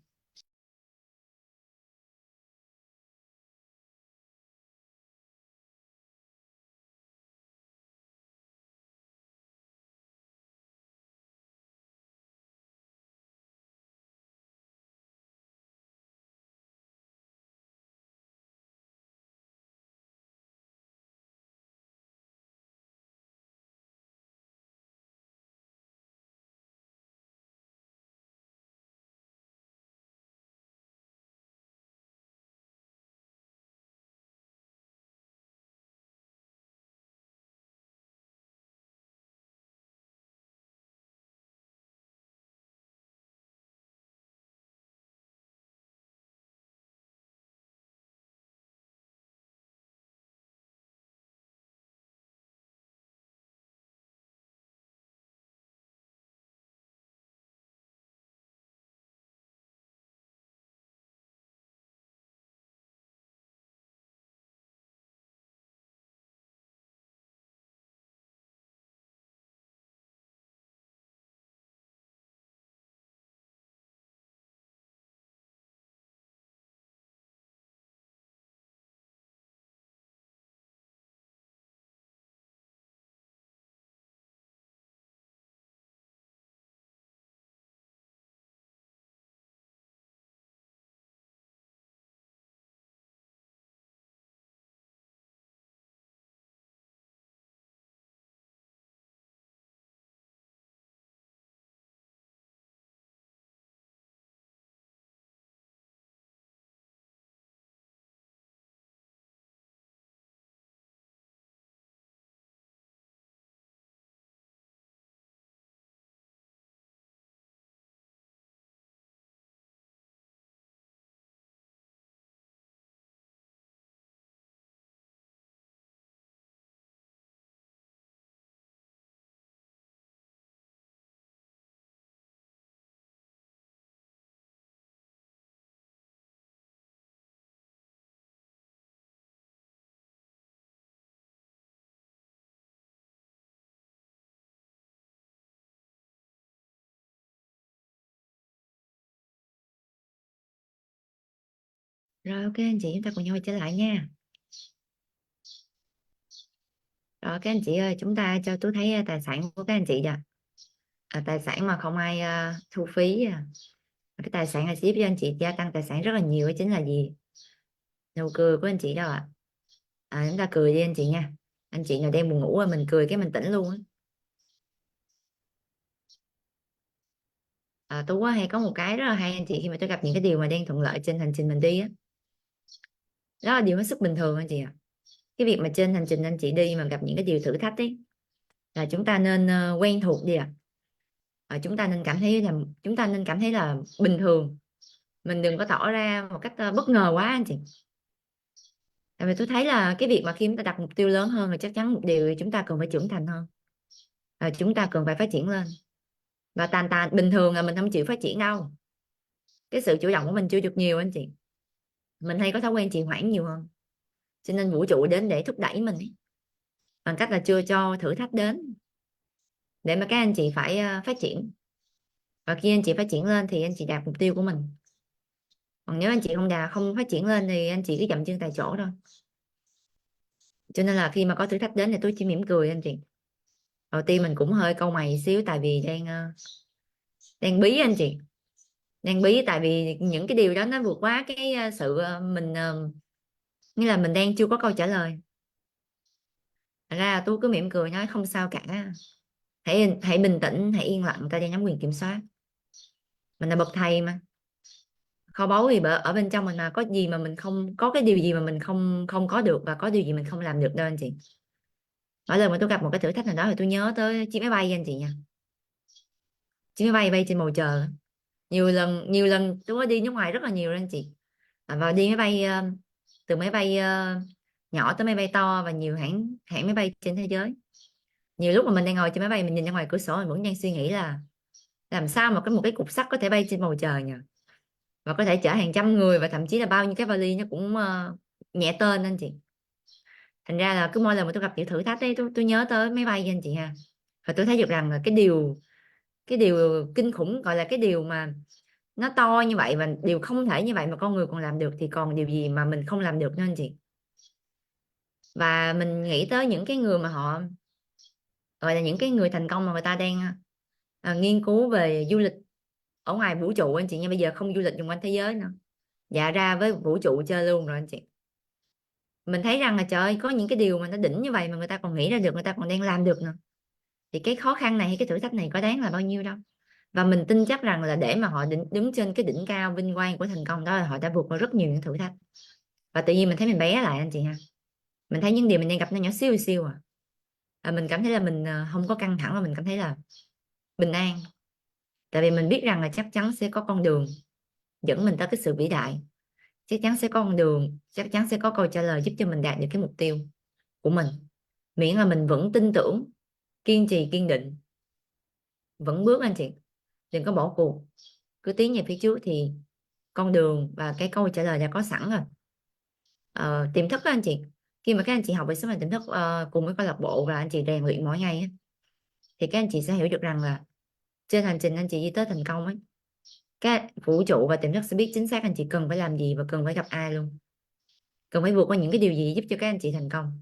S4: Rồi ok anh chị, chúng ta cùng nhau quay trở lại nha. Rồi các anh chị ơi, chúng ta cho tôi thấy tài sản của các anh chị chưa? Tài sản mà không ai thu phí. Cái tài sản này sẽ giúp cho anh chị gia tăng tài sản rất là nhiều, đó chính là gì? Nụ cười của anh chị đâu ạ? Chúng ta cười đi anh chị nha. Anh chị nào đang buồn ngủ rồi mình cười cái mình tỉnh luôn á. Tú hay có một cái rất là hay anh chị, khi mà tôi gặp những cái điều mà đang thuận lợi trên hành trình mình đi á, đó là điều hết sức bình thường anh chị ạ. Cái việc mà trên hành trình anh chị đi mà gặp những cái điều thử thách ấy, là chúng ta nên quen thuộc đi ạ. Chúng ta nên cảm thấy là bình thường, mình đừng có tỏ ra một cách bất ngờ quá anh chị. Tại vì tôi thấy là cái việc mà khi chúng ta đặt mục tiêu lớn hơn thì chắc chắn một điều thì chúng ta cần phải trưởng thành hơn, chúng ta cần phải phát triển lên. Và tàn tàn bình thường là mình không chịu phát triển đâu, cái sự chủ động của mình chưa được nhiều anh chị, mình hay có thói quen trì hoãn nhiều hơn. Cho nên vũ trụ đến để thúc đẩy mình ấy, bằng cách là chưa cho thử thách đến để mà các anh chị phải phát triển. Và khi anh chị phát triển lên thì anh chị đạt mục tiêu của mình. Còn nếu anh chị không phát triển lên thì anh chị cứ dậm chân tại chỗ thôi. Cho nên là khi mà có thử thách đến thì tôi chỉ mỉm cười anh chị. Đầu tiên mình cũng hơi cau mày xíu, tại vì đang bí anh chị, đang bí tại vì những cái điều đó nó vượt quá cái sự mình nghĩa là mình đang chưa có câu trả lời. Thành ra là tôi cứ mỉm cười nói không sao cả, hãy bình tĩnh, hãy yên lặng, ta đang nắm quyền kiểm soát. Mình là bậc thầy mà, kho báu thì ở bên trong mình, mà có gì mà mình không có, cái điều gì mà mình không không có được, và có điều gì mình không làm được đâu anh chị. Mỗi lần mà tôi gặp một cái thử thách nào đó thì tôi nhớ tới chiếc máy bay anh chị nha. Chiếc máy bay bay trên bầu trời, nhiều lần tôi có đi nước ngoài rất là nhiều rồi anh chị. Và đi máy bay từ máy bay nhỏ tới máy bay to, và nhiều hãng hãng máy bay trên thế giới. Nhiều lúc mà mình đang ngồi trên máy bay, mình nhìn ra ngoài cửa sổ, mình vẫn đang suy nghĩ là làm sao mà một cái cục sắt có thể bay trên bầu trời nhỉ, và có thể chở hàng trăm người, và thậm chí là bao nhiêu cái vali nó cũng nhẹ tên anh chị. Thành ra là cứ mỗi lần mà tôi gặp những thử thách ấy, tôi nhớ tới máy bay anh chị ha. Và tôi thấy được rằng là cái điều kinh khủng, gọi là cái điều mà nó to như vậy và điều không thể như vậy mà con người còn làm được, thì còn điều gì mà mình không làm được nữa anh chị. Và mình nghĩ tới những cái người mà họ gọi là những cái người thành công mà người ta đang nghiên cứu về du lịch ở ngoài vũ trụ anh chị nha. Bây giờ không du lịch vòng quanh thế giới nữa, dạ ra với vũ trụ chơi luôn rồi anh chị. Mình thấy rằng là trời ơi, có những cái điều mà nó đỉnh như vậy mà người ta còn nghĩ ra được, người ta còn đang làm được nữa. Thì cái khó khăn này hay cái thử thách này có đáng là bao nhiêu đâu. Và mình tin chắc rằng là để mà họ đứng trên cái đỉnh cao vinh quang của thành công đó, là họ đã vượt qua rất nhiều những thử thách. Và tự nhiên mình thấy mình bé lại anh chị ha. Mình thấy những điều mình đang gặp nó nhỏ siêu siêu mình cảm thấy là mình không có căng thẳng, và mình cảm thấy là bình an. Tại vì mình biết rằng là chắc chắn sẽ có con đường dẫn mình tới cái sự vĩ đại, chắc chắn sẽ có con đường, chắc chắn sẽ có câu trả lời giúp cho mình đạt được cái mục tiêu của mình. Miễn là mình vẫn tin tưởng, kiên trì kiên định, vẫn bước anh chị, đừng có bỏ cuộc, cứ tiến về phía trước thì con đường và cái câu trả lời đã có sẵn rồi. Tiềm thức đó anh chị, khi mà các anh chị học về sức mạnh tiềm thức cùng với câu lạc bộ và anh chị rèn luyện mỗi ngày á, thì các anh chị sẽ hiểu được rằng là trên hành trình anh chị đi tới thành công ấy, cái vũ trụ và tiềm thức sẽ biết chính xác anh chị cần phải làm gì và cần phải gặp ai luôn, cần phải vượt qua những cái điều gì giúp cho các anh chị thành công.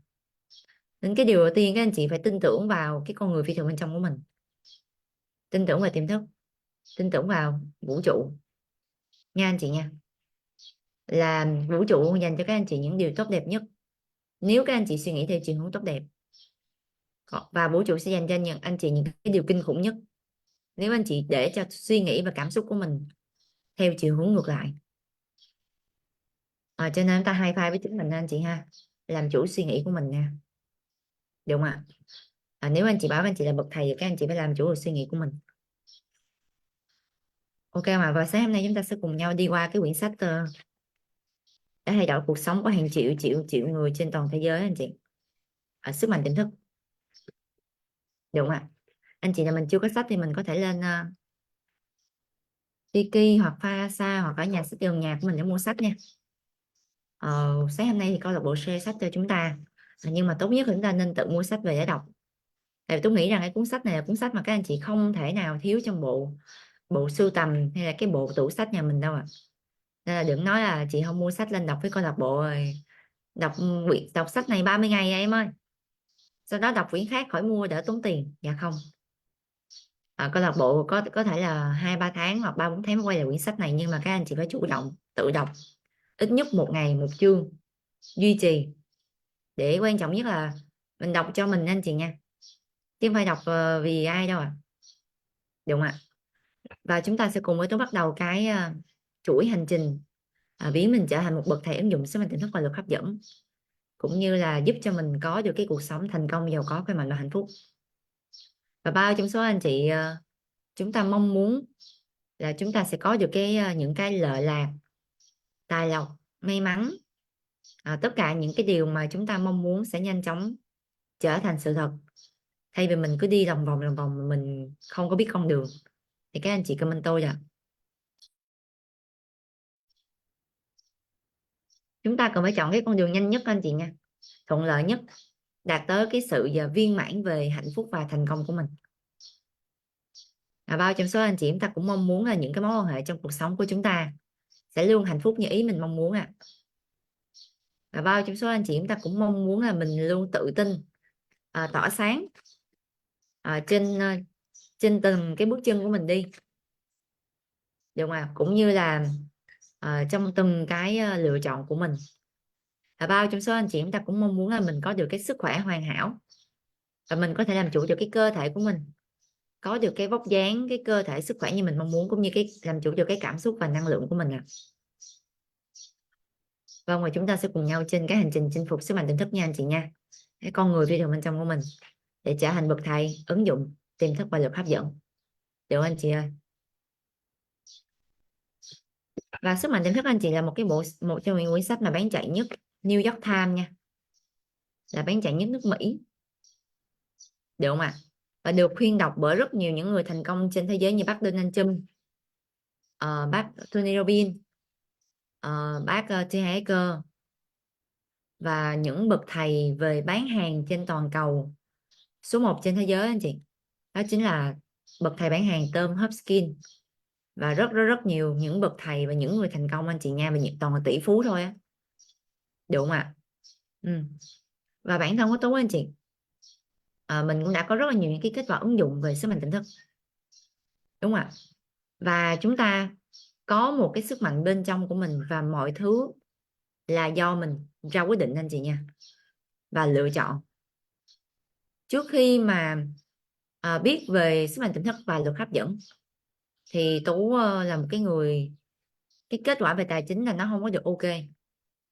S4: Nên cái điều đầu tiên các anh chị phải tin tưởng vào cái con người phi thường bên trong của mình, tin tưởng vào tiềm thức, tin tưởng vào vũ trụ nha anh chị nha. Là vũ trụ dành cho các anh chị những điều tốt đẹp nhất nếu các anh chị suy nghĩ theo chiều hướng tốt đẹp, và vũ trụ sẽ dành cho anh chị những cái điều kinh khủng nhất nếu anh chị để cho suy nghĩ và cảm xúc của mình theo chiều hướng ngược lại. Cho nên chúng ta hai phai với chính mình anh chị ha, làm chủ suy nghĩ của mình nha, được không ạ? Nếu anh chị bảo anh chị là bậc thầy thì các anh chị phải làm chủ được suy nghĩ của mình. Ok mà, và sáng hôm nay chúng ta sẽ cùng nhau đi qua cái quyển sách đã thay đổi cuộc sống của hàng triệu người trên toàn thế giới anh chị, sức mạnh tiềm thức, được không ạ? Anh chị nào mình chưa có sách thì mình có thể lên Tiki hoặc Pharasa hoặc ở nhà sách gần nhà của mình để mua sách nha. Sáng hôm nay thì câu lạc bộ share sách cho chúng ta, nhưng mà tốt nhất là chúng ta nên tự mua sách về để đọc. Tại vì tôi nghĩ rằng cái cuốn sách này là cuốn sách mà các anh chị không thể nào thiếu trong bộ sưu tầm hay là cái bộ tủ sách nhà mình đâu ạ. Nên là đừng nói là chị không mua sách lên đọc với câu lạc bộ rồi, đọc sách này 30 ngày em ơi, sau đó đọc quyển khác khỏi mua đỡ tốn tiền. Dạ không. Câu lạc bộ có thể là 2-3 tháng hoặc 3-4 tháng mới quay lại quyển sách này, nhưng mà các anh chị phải chủ động tự đọc ít nhất một ngày một chương, duy trì. Để quan trọng nhất là mình đọc cho mình anh chị nha, chứ không phải đọc vì ai đâu ạ. Đúng không ạ? Và chúng ta sẽ cùng với tôi bắt đầu cái chuỗi hành trình biến mình trở thành một bậc thầy ứng dụng sức mạnh tiềm thức và lực hấp dẫn, cũng như là giúp cho mình có được cái cuộc sống thành công, giàu có, khỏe mạnh và hạnh phúc. Và bao trong số anh chị chúng ta mong muốn là chúng ta sẽ có được những cái lợi lạc, tài lộc, may mắn, tất cả những cái điều mà chúng ta mong muốn sẽ nhanh chóng trở thành sự thật, thay vì mình cứ đi lòng vòng mà mình không có biết con đường. Thì các anh chị comment tôi ạ. Chúng ta cần phải chọn cái con đường nhanh nhất anh chị nha, thuận lợi nhất, đạt tới cái sự viên mãn về hạnh phúc và thành công của mình. Bao trong số anh chị chúng ta cũng mong muốn là những cái mối quan hệ trong cuộc sống của chúng ta sẽ luôn hạnh phúc như ý mình mong muốn ạ. Và bao trong số anh chị chúng ta cũng mong muốn là mình luôn tự tin, tỏa sáng trên từng cái bước chân của mình đi, được không ạ? Cũng như là trong từng cái lựa chọn của mình. Và bao trong số anh chị chúng ta cũng mong muốn là mình có được cái sức khỏe hoàn hảo, và mình có thể làm chủ được cái cơ thể của mình, có được cái vóc dáng, cái cơ thể, sức khỏe như mình mong muốn, cũng như cái làm chủ được cái cảm xúc và năng lượng của mình ạ. Vâng, và chúng ta sẽ cùng nhau trên cái hành trình chinh phục sức mạnh tiềm thức nha anh chị nha, cái con người phi thường bên trong của mình, để trở thành bậc thầy ứng dụng tiềm thức và lực hấp dẫn, được anh chị ơi. Và sức mạnh tiềm thức anh chị là một trong những quyển sách mà bán chạy nhất New York Times nha, là bán chạy nhất nước Mỹ, được không ạ? Và được khuyên đọc bởi rất nhiều những người thành công trên thế giới như bác Donald Trump, bác Tony Robbins, bác T. Harv và những bậc thầy về bán hàng trên toàn cầu số 1 trên thế giới anh chị. Đó chính là bậc thầy bán hàng Tom Hopkins, và rất nhiều những bậc thầy và những người thành công anh chị nha, và toàn là tỷ phú thôi á, được không ạ? Và bản thân của Tú anh chị, mình cũng đã có rất là nhiều những cái kết quả ứng dụng về sức mạnh tỉnh thức, đúng không ạ? Và chúng ta có một cái sức mạnh bên trong của mình, và mọi thứ là do mình ra quyết định anh chị nha, và lựa chọn. Trước khi mà biết về sức mạnh tỉnh thức và lực hấp dẫn, thì Tú là một cái người, cái kết quả về tài chính là nó không có được ok,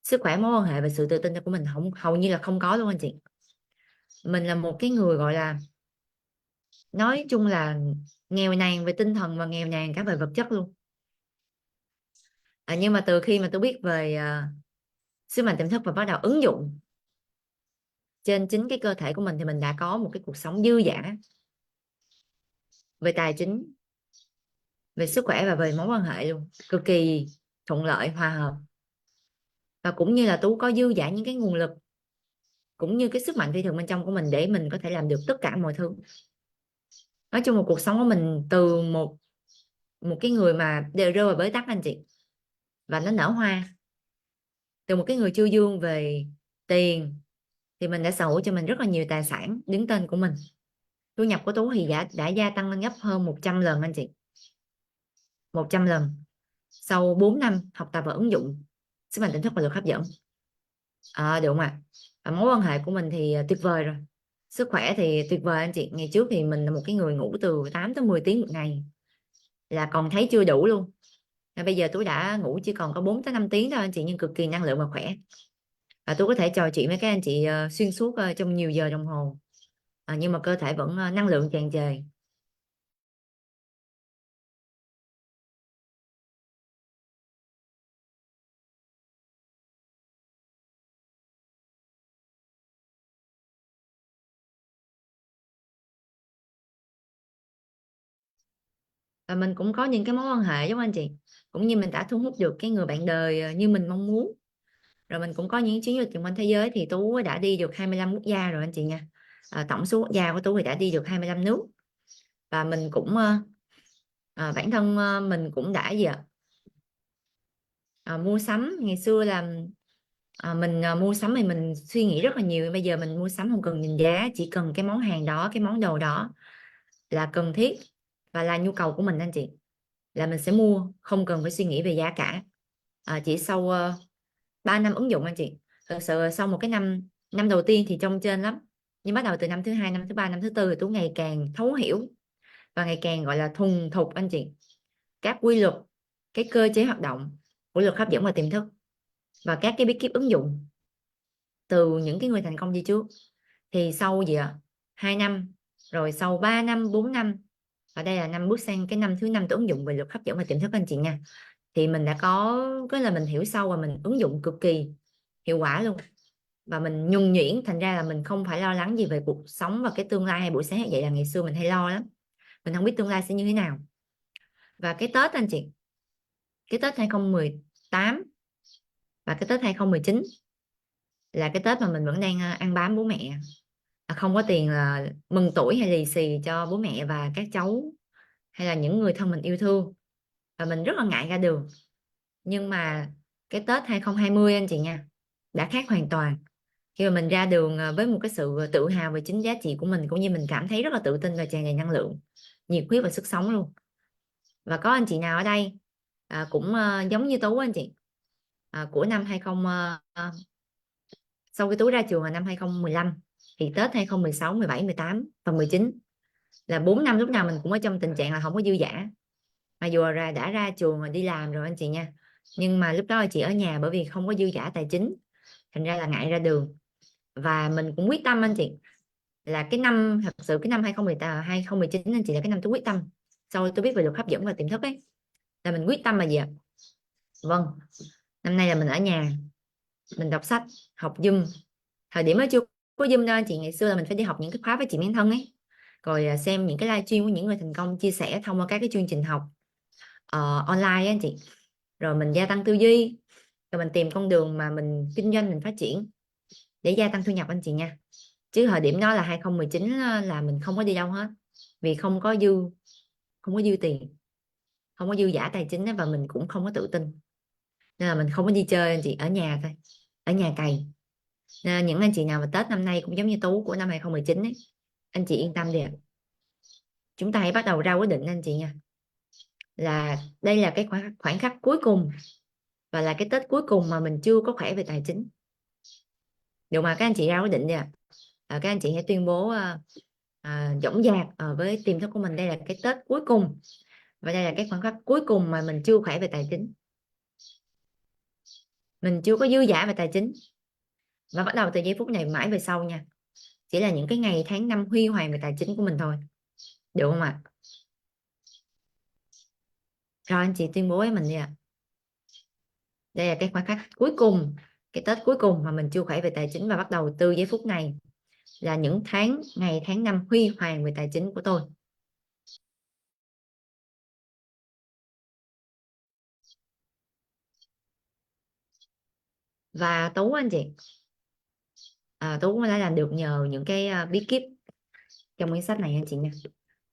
S4: sức khỏe, mối quan hệ và sự tự tin của mình hầu như là không có luôn anh chị. Mình là một cái người gọi là, nói chung là nghèo nàn về tinh thần và nghèo nàn cả về vật chất luôn. Nhưng mà từ khi mà tôi biết về sức mạnh tiềm thức và bắt đầu ứng dụng trên chính cái cơ thể của mình, thì mình đã có một cái cuộc sống dư dả về tài chính, về sức khỏe và về mối quan hệ luôn, cực kỳ thuận lợi, hòa hợp. Và cũng như là Tú có dư dả những cái nguồn lực, cũng như cái sức mạnh phi thường bên trong của mình, để mình có thể làm được tất cả mọi thứ. Nói chung một cuộc sống của mình từ một cái người mà đều rơi vào bế tắc anh chị, và nó nở hoa. Từ một cái người chưa dương về tiền, thì mình đã sở hữu cho mình rất là nhiều tài sản đứng tên của mình. Thu nhập của Tú thì đã gia tăng lên gấp hơn 100 lần anh chị, 100 lần, sau 4 năm học tập và ứng dụng sức mạnh tỉnh thức và lực hấp dẫn. Được không ạ? Và mối quan hệ của mình thì tuyệt vời rồi, sức khỏe thì tuyệt vời anh chị. Ngày trước thì mình là một cái người ngủ từ 8 tới 10 tiếng một ngày là còn thấy chưa đủ luôn. Bây giờ tôi đã ngủ chỉ còn có 4 tới 5 tiếng thôi anh chị, nhưng cực kỳ năng lượng và khỏe. Và tôi có thể trò chuyện với các anh chị xuyên suốt trong nhiều giờ đồng hồ, nhưng mà cơ thể vẫn năng lượng tràn trề. Và mình cũng có những cái mối quan hệ giống anh chị, cũng như mình đã thu hút được cái người bạn đời như mình mong muốn. Rồi mình cũng có những chuyến du lịch quanh thế giới, thì Tú đã đi được 25 quốc gia rồi anh chị nha. Tổng số quốc gia của Tú thì đã đi được 25 nước. Và mình cũng bản thân mình cũng đã Mua sắm ngày xưa là mình mua sắm thì mình suy nghĩ rất là nhiều. Bây giờ mình mua sắm không cần nhìn giá, chỉ cần cái món hàng đó, cái món đồ đó là cần thiết và là nhu cầu của mình anh chị, là mình sẽ mua, không cần phải suy nghĩ về giá cả. Chỉ sau 3 năm ứng dụng anh chị, thật sự sau một cái năm năm đầu tiên thì trông trên lắm, nhưng bắt đầu từ năm thứ hai, năm thứ ba, năm thứ tư thì Tú ngày càng thấu hiểu và ngày càng gọi là thuần thục anh chị, các quy luật, cái cơ chế hoạt động của luật hấp dẫn và tiềm thức, và các cái bí kíp ứng dụng từ những cái người thành công đi trước. Thì sau gì ạ, 2 năm, rồi sau 3 năm, 4 năm, và đây là năm bước sang cái năm thứ năm tôi ứng dụng về luật hấp dẫn và tiềm thức anh chị nha, thì mình đã có cái là mình hiểu sâu và mình ứng dụng cực kỳ hiệu quả luôn, và mình nhuần nhuyễn, thành ra là mình không phải lo lắng gì về cuộc sống và cái tương lai. Hay buổi sáng vậy là ngày xưa mình hay lo lắm, mình không biết tương lai sẽ như thế nào. Và cái Tết anh chị, cái Tết 2018 và cái Tết 2019 là cái Tết mà mình vẫn đang ăn bám bố mẹ, không có tiền là mừng tuổi hay lì xì cho bố mẹ và các cháu hay là những người thân mình yêu thương, và mình rất là ngại ra đường. Nhưng mà cái Tết 2020 anh chị nha, đã khác hoàn toàn. Khi mà mình ra đường với một cái sự tự hào về chính giá trị của mình, cũng như mình cảm thấy rất là tự tin và tràn đầy năng lượng, nhiệt huyết và sức sống luôn. Và có anh chị nào ở đây cũng giống như Tú anh chị, của năm 20 sau khi Tú ra trường là năm 2015, thì Tết 2016, 17, 18 và 19 là 4 năm lúc nào mình cũng ở trong tình trạng là không có dư dả. Mà dù là đã ra trường rồi đi làm rồi anh chị nha, nhưng mà lúc đó chị ở nhà bởi vì không có dư dả tài chính, thành ra là ngại ra đường. Và mình cũng quyết tâm anh chị, là cái năm thật sự cái năm 2018, 2019 anh chị là cái năm tôi quyết tâm. Sau tôi biết về luật hấp dẫn và tiềm thức ấy, là mình quyết tâm là gì ạ? Vâng, năm nay là mình ở nhà, mình đọc sách, học Zoom. Thời điểm đó chưa có Zoom đâu anh chị, ngày xưa là mình phải đi học những cái khóa với chị Miên Thân ấy, rồi xem những cái livestream của những người thành công chia sẻ thông qua các cái chương trình học online ấy, anh chị. Rồi mình gia tăng tư duy, rồi mình tìm con đường mà mình kinh doanh, mình phát triển để gia tăng thu nhập anh chị nha. Chứ thời điểm đó là 2019 là mình không có đi đâu hết, vì không có dư tiền, không có dư giả tài chính, và mình cũng không có tự tin, nên là mình không có đi chơi anh chị, ở nhà thôi, ở nhà cày. Nên là những anh chị nào mà Tết năm nay cũng giống như Tú của năm 2019 ấy, anh chị yên tâm đi ạ. Chúng ta hãy bắt đầu ra quyết định anh chị nha, là đây là cái khoảnh khắc cuối cùng và là cái Tết cuối cùng mà mình chưa có khỏe về tài chính. Được mà, các anh chị ra quyết định đi ạ. Các anh chị hãy tuyên bố dõng dạc với tiềm thức của mình, đây là cái Tết cuối cùng và đây là cái khoảnh khắc cuối cùng mà mình chưa khỏe về tài chính, mình chưa có dư giả về tài chính. Và bắt đầu từ giây phút này mãi về sau nha, chỉ là những cái ngày tháng năm huy hoàng về tài chính của mình thôi, được không ạ? Rồi anh chị tuyên bố với mình đi ạ. Đây là cái khoảnh khắc cuối cùng, cái Tết cuối cùng mà mình chưa khỏe về tài chính, và bắt đầu từ giây phút này là những ngày tháng năm huy hoàng về tài chính của tôi. Và Tú anh chị, Tú cũng đã làm được nhờ những cái bí kíp trong quyển sách này anh chị nha.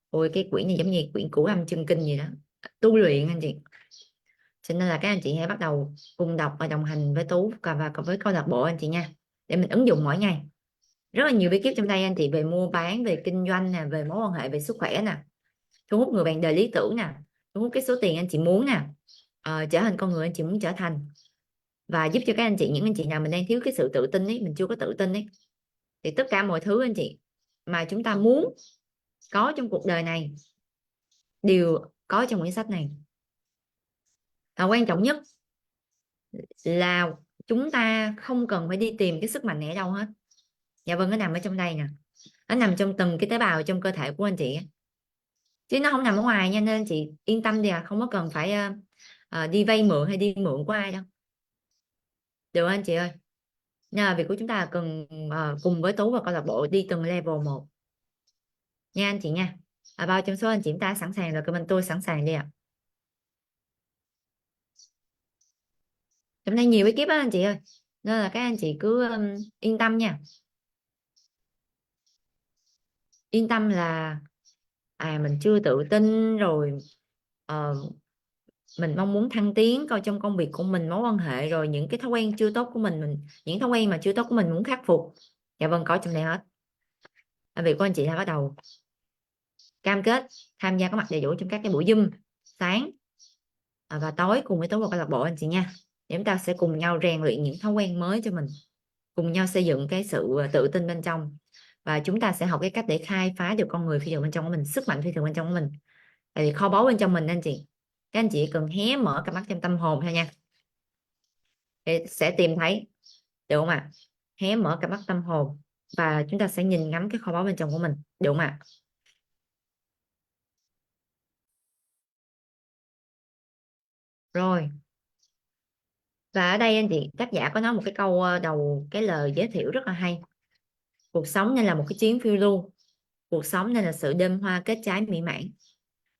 S4: Ôi cái quyển này giống như quyển Cửu Âm Chân Kinh gì đó, tu luyện anh chị. Cho nên là các anh chị hãy bắt đầu cùng đọc và đồng hành với Tú và với câu lạc bộ anh chị nha, để mình ứng dụng mỗi ngày. Rất là nhiều bí kíp trong đây anh chị, về mua bán, về kinh doanh nè, về mối quan hệ, về sức khỏe nè, thu hút người bạn đời lý tưởng nè, thu hút cái số tiền anh chị muốn nè, trở thành con người anh chị muốn trở thành, và giúp cho các anh chị, những anh chị nào mình đang thiếu cái sự tự tin ấy, mình chưa có tự tin ấy, thì tất cả mọi thứ anh chị mà chúng ta muốn có trong cuộc đời này đều có trong quyển sách này. Và quan trọng nhất là chúng ta không cần phải đi tìm cái sức mạnh này ở đâu hết. Dạ vâng, nó nằm ở trong đây nè, nó nằm trong từng cái tế bào trong cơ thể của anh chị, chứ nó không nằm ở ngoài nha, nên anh chị yên tâm đi không có cần phải đi vay mượn hay đi mượn của ai đâu, được anh chị ơi. Nên là việc của chúng ta là cần cùng với Tú và câu lạc bộ đi từng level một nha anh chị nha. Bao trong số anh chị chúng ta sẵn sàng rồi, comment tôi sẵn sàng đi ạ. Trong đây nhiều ekip á anh chị ơi, nên là các anh chị cứ yên tâm nha, yên tâm là mình chưa tự tin rồi mình mong muốn thăng tiến coi trong công việc của mình, mối quan hệ, rồi những cái thói quen chưa tốt của mình những thói quen mà chưa tốt của mình muốn khắc phục. Dạ vâng, có trong đây hết. Việc của anh chị là bắt đầu cam kết tham gia có mặt đầy đủ trong các cái buổi Zoom sáng và tối cùng với tối vào câu lạc bộ anh chị nha, để chúng ta sẽ cùng nhau rèn luyện những thói quen mới cho mình, cùng nhau xây dựng cái sự tự tin bên trong, và chúng ta sẽ học cái cách để khai phá được con người phi thường bên trong của mình, sức mạnh phi thường bên trong của mình. Tại vì kho báu bên trong mình anh chị, các anh chị cần hé mở cặp mắt trong tâm hồn thôi nha, để sẽ tìm thấy, được không ạ? Hé mở cặp mắt tâm hồn và chúng ta sẽ nhìn ngắm cái kho báu bên trong của mình, được không ạ? Rồi, và ở đây anh chị, tác giả có nói một cái câu đầu cái lời giới thiệu rất là hay: cuộc sống nên là một cái chuyến phiêu lưu, cuộc sống nên là sự đơm hoa kết trái mỹ mãn,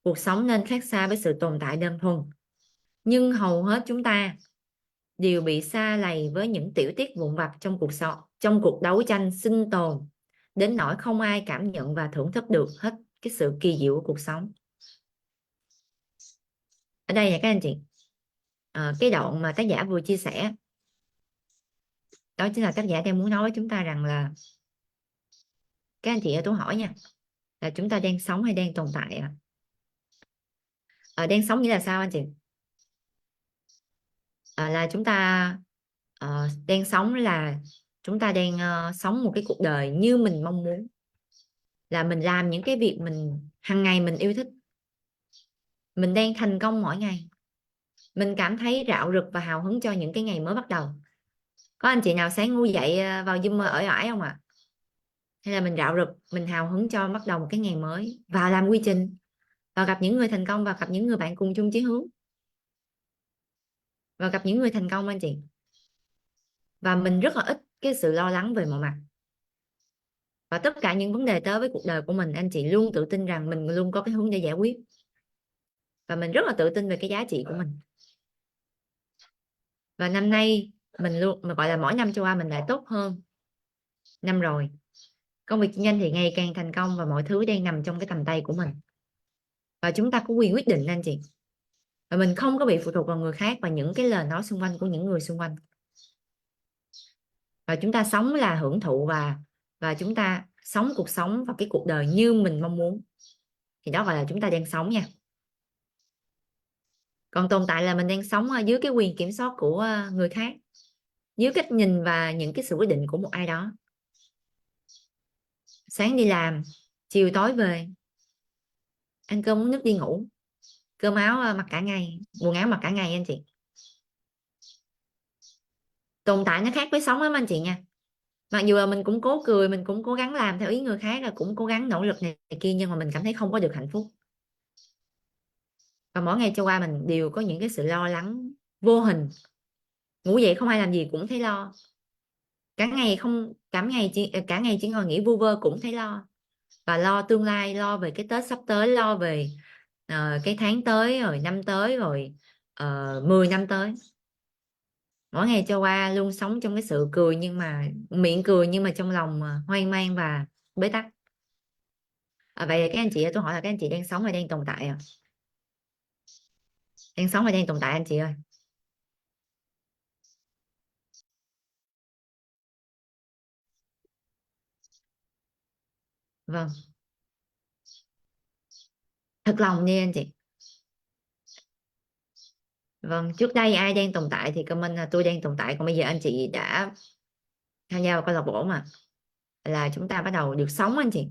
S4: cuộc sống nên khác xa với sự tồn tại đơn thuần. Nhưng hầu hết chúng ta đều bị sa lầy với những tiểu tiết vụn vặt trong cuộc sống, trong cuộc đấu tranh sinh tồn, đến nỗi không ai cảm nhận và thưởng thức được hết cái sự kỳ diệu của cuộc sống. Ở đây là các anh chị, cái đoạn mà tác giả vừa chia sẻ, đó chính là tác giả đang muốn nói với chúng ta rằng là, các anh chị ơi, tôi hỏi nha, là chúng ta đang sống hay đang tồn tại ạ? Đang sống nghĩa là sao anh chị? Là chúng ta đang sống là chúng ta đang sống một cái cuộc đời như mình mong muốn, là mình làm những cái việc mình hàng ngày mình yêu thích, mình đang thành công mỗi ngày, mình cảm thấy rạo rực và hào hứng cho những cái ngày mới bắt đầu. Có anh chị nào sáng ngu dậy vào Zoom ở ỏi không ạ? Hay là mình rạo rực, mình hào hứng cho bắt đầu một cái ngày mới, và làm quy trình, và gặp những người thành công, và gặp những người bạn cùng chung chí hướng, và gặp những người thành công anh chị, và mình rất là ít cái sự lo lắng về mọi mặt, và tất cả những vấn đề tới với cuộc đời của mình, anh chị luôn tự tin rằng mình luôn có cái hướng để giải quyết, và mình rất là tự tin về cái giá trị của mình. Và năm nay mình luôn, mà gọi là mỗi năm trôi qua mình lại tốt hơn năm rồi. Công việc kinh doanh thì ngày càng thành công, và mọi thứ đang nằm trong cái tầm tay của mình, và chúng ta có quyền quyết định anh chị, và mình không có bị phụ thuộc vào người khác và những cái lời nói xung quanh của những người xung quanh, và chúng ta sống là hưởng thụ, và chúng ta sống cuộc sống và cái cuộc đời như mình mong muốn, thì đó gọi là chúng ta đang sống nha. Còn tồn tại là mình đang sống dưới cái quyền kiểm soát của người khác, dưới cách nhìn và những cái sự quyết định của một ai đó. Sáng đi làm, chiều tối về, ăn cơm uống nước đi ngủ, cơm áo mặc cả ngày, quần áo mặc cả ngày anh chị. Tồn tại nó khác với sống lắm anh chị nha. Mặc dù là mình cũng cố cười, mình cũng cố gắng làm theo ý người khác, là cũng cố gắng nỗ lực này kia, nhưng mà mình cảm thấy không có được hạnh phúc. Và mỗi ngày trôi qua mình đều có những cái sự lo lắng vô hình. Ngủ dậy không ai làm gì cũng thấy lo, cả ngày chỉ ngồi nghĩ vu vơ cũng thấy lo, và lo tương lai, lo về cái Tết sắp tới, lo về cái tháng tới, rồi năm tới, rồi 10 năm tới. Mỗi ngày trôi qua luôn sống trong cái sự cười, nhưng mà miệng cười nhưng mà trong lòng hoang mang và bế tắc. Vậy là các anh chị, tôi hỏi là các anh chị đang sống hay đang tồn tại à? Đang sống hay đang tồn tại anh chị ơi? Vâng, thật lòng đi anh chị. Vâng, trước đây ai đang tồn tại thì comment là tôi đang tồn tại, còn bây giờ anh chị đã tham gia vào câu lạc bộ mà, là chúng ta bắt đầu được sống anh chị.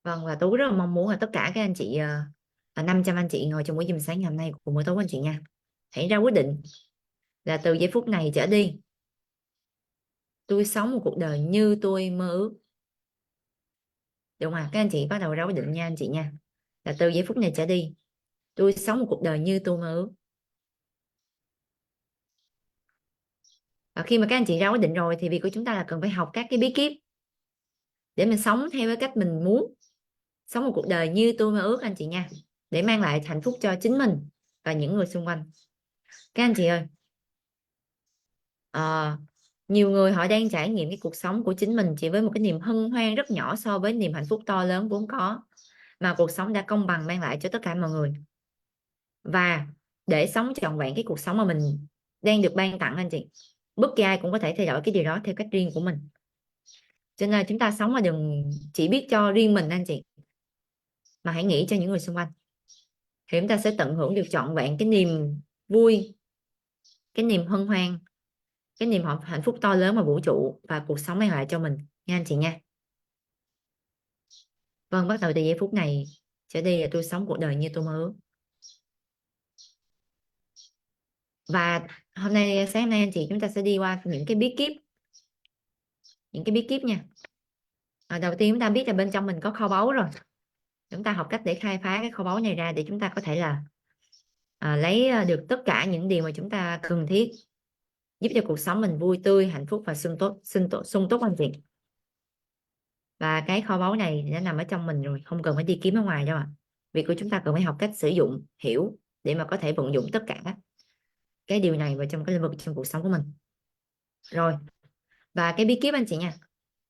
S4: Vâng, và Tú rất là mong muốn là tất cả các anh chị, 500 anh chị ngồi trong buổi Zoom sáng ngày hôm nay cùng với Tú anh chị nha, hãy ra quyết định là từ giây phút này trở đi, tôi sống một cuộc đời như tôi mơ ước. Đúng không? Các anh chị bắt đầu ra quyết định nha anh chị nha, là từ giây phút này trở đi, tôi sống một cuộc đời như tôi mơ ước. Và khi mà các anh chị ra quyết định rồi thì việc của chúng ta là cần phải học các cái bí kíp để mình sống theo cái cách mình muốn, sống một cuộc đời như tôi mơ ước anh chị nha, để mang lại hạnh phúc cho chính mình và những người xung quanh. Các anh chị ơi, nhiều người họ đang trải nghiệm cái cuộc sống của chính mình chỉ với một cái niềm hân hoan rất nhỏ so với niềm hạnh phúc to lớn vốn có, mà cuộc sống đã công bằng mang lại cho tất cả mọi người. Và để sống trọn vẹn cái cuộc sống mà mình đang được ban tặng anh chị, bất kỳ ai cũng có thể thay đổi cái điều đó theo cách riêng của mình. Cho nên chúng ta sống mà đừng chỉ biết cho riêng mình anh chị, mà hãy nghĩ cho những người xung quanh, thì chúng ta sẽ tận hưởng được trọn vẹn cái niềm vui, cái niềm hân hoan, cái niềm hạnh phúc to lớn mà vũ trụ và cuộc sống mang lại cho mình nha anh chị nha. Vâng, bắt đầu từ giây phút này trở đi là tôi sống cuộc đời như tôi mơ ước. Và hôm nay, sáng hôm nay anh chị, chúng ta sẽ đi qua những cái bí kíp, nha. Đầu tiên chúng ta biết là bên trong mình có kho báu rồi. Chúng ta học cách để khai phá cái kho báu này ra, để chúng ta có thể là lấy được tất cả những điều mà chúng ta cần thiết, giúp cho cuộc sống mình vui tươi, hạnh phúc và sung túc anh chị. Và cái kho báu này nó nằm ở trong mình rồi, không cần phải đi kiếm ở ngoài đâu ạ. Việc của chúng ta cần phải học cách sử dụng, hiểu để mà có thể vận dụng tất cả cái điều này vào trong cái lĩnh vực trong cuộc sống của mình. Rồi, và cái bí kíp anh chị nha.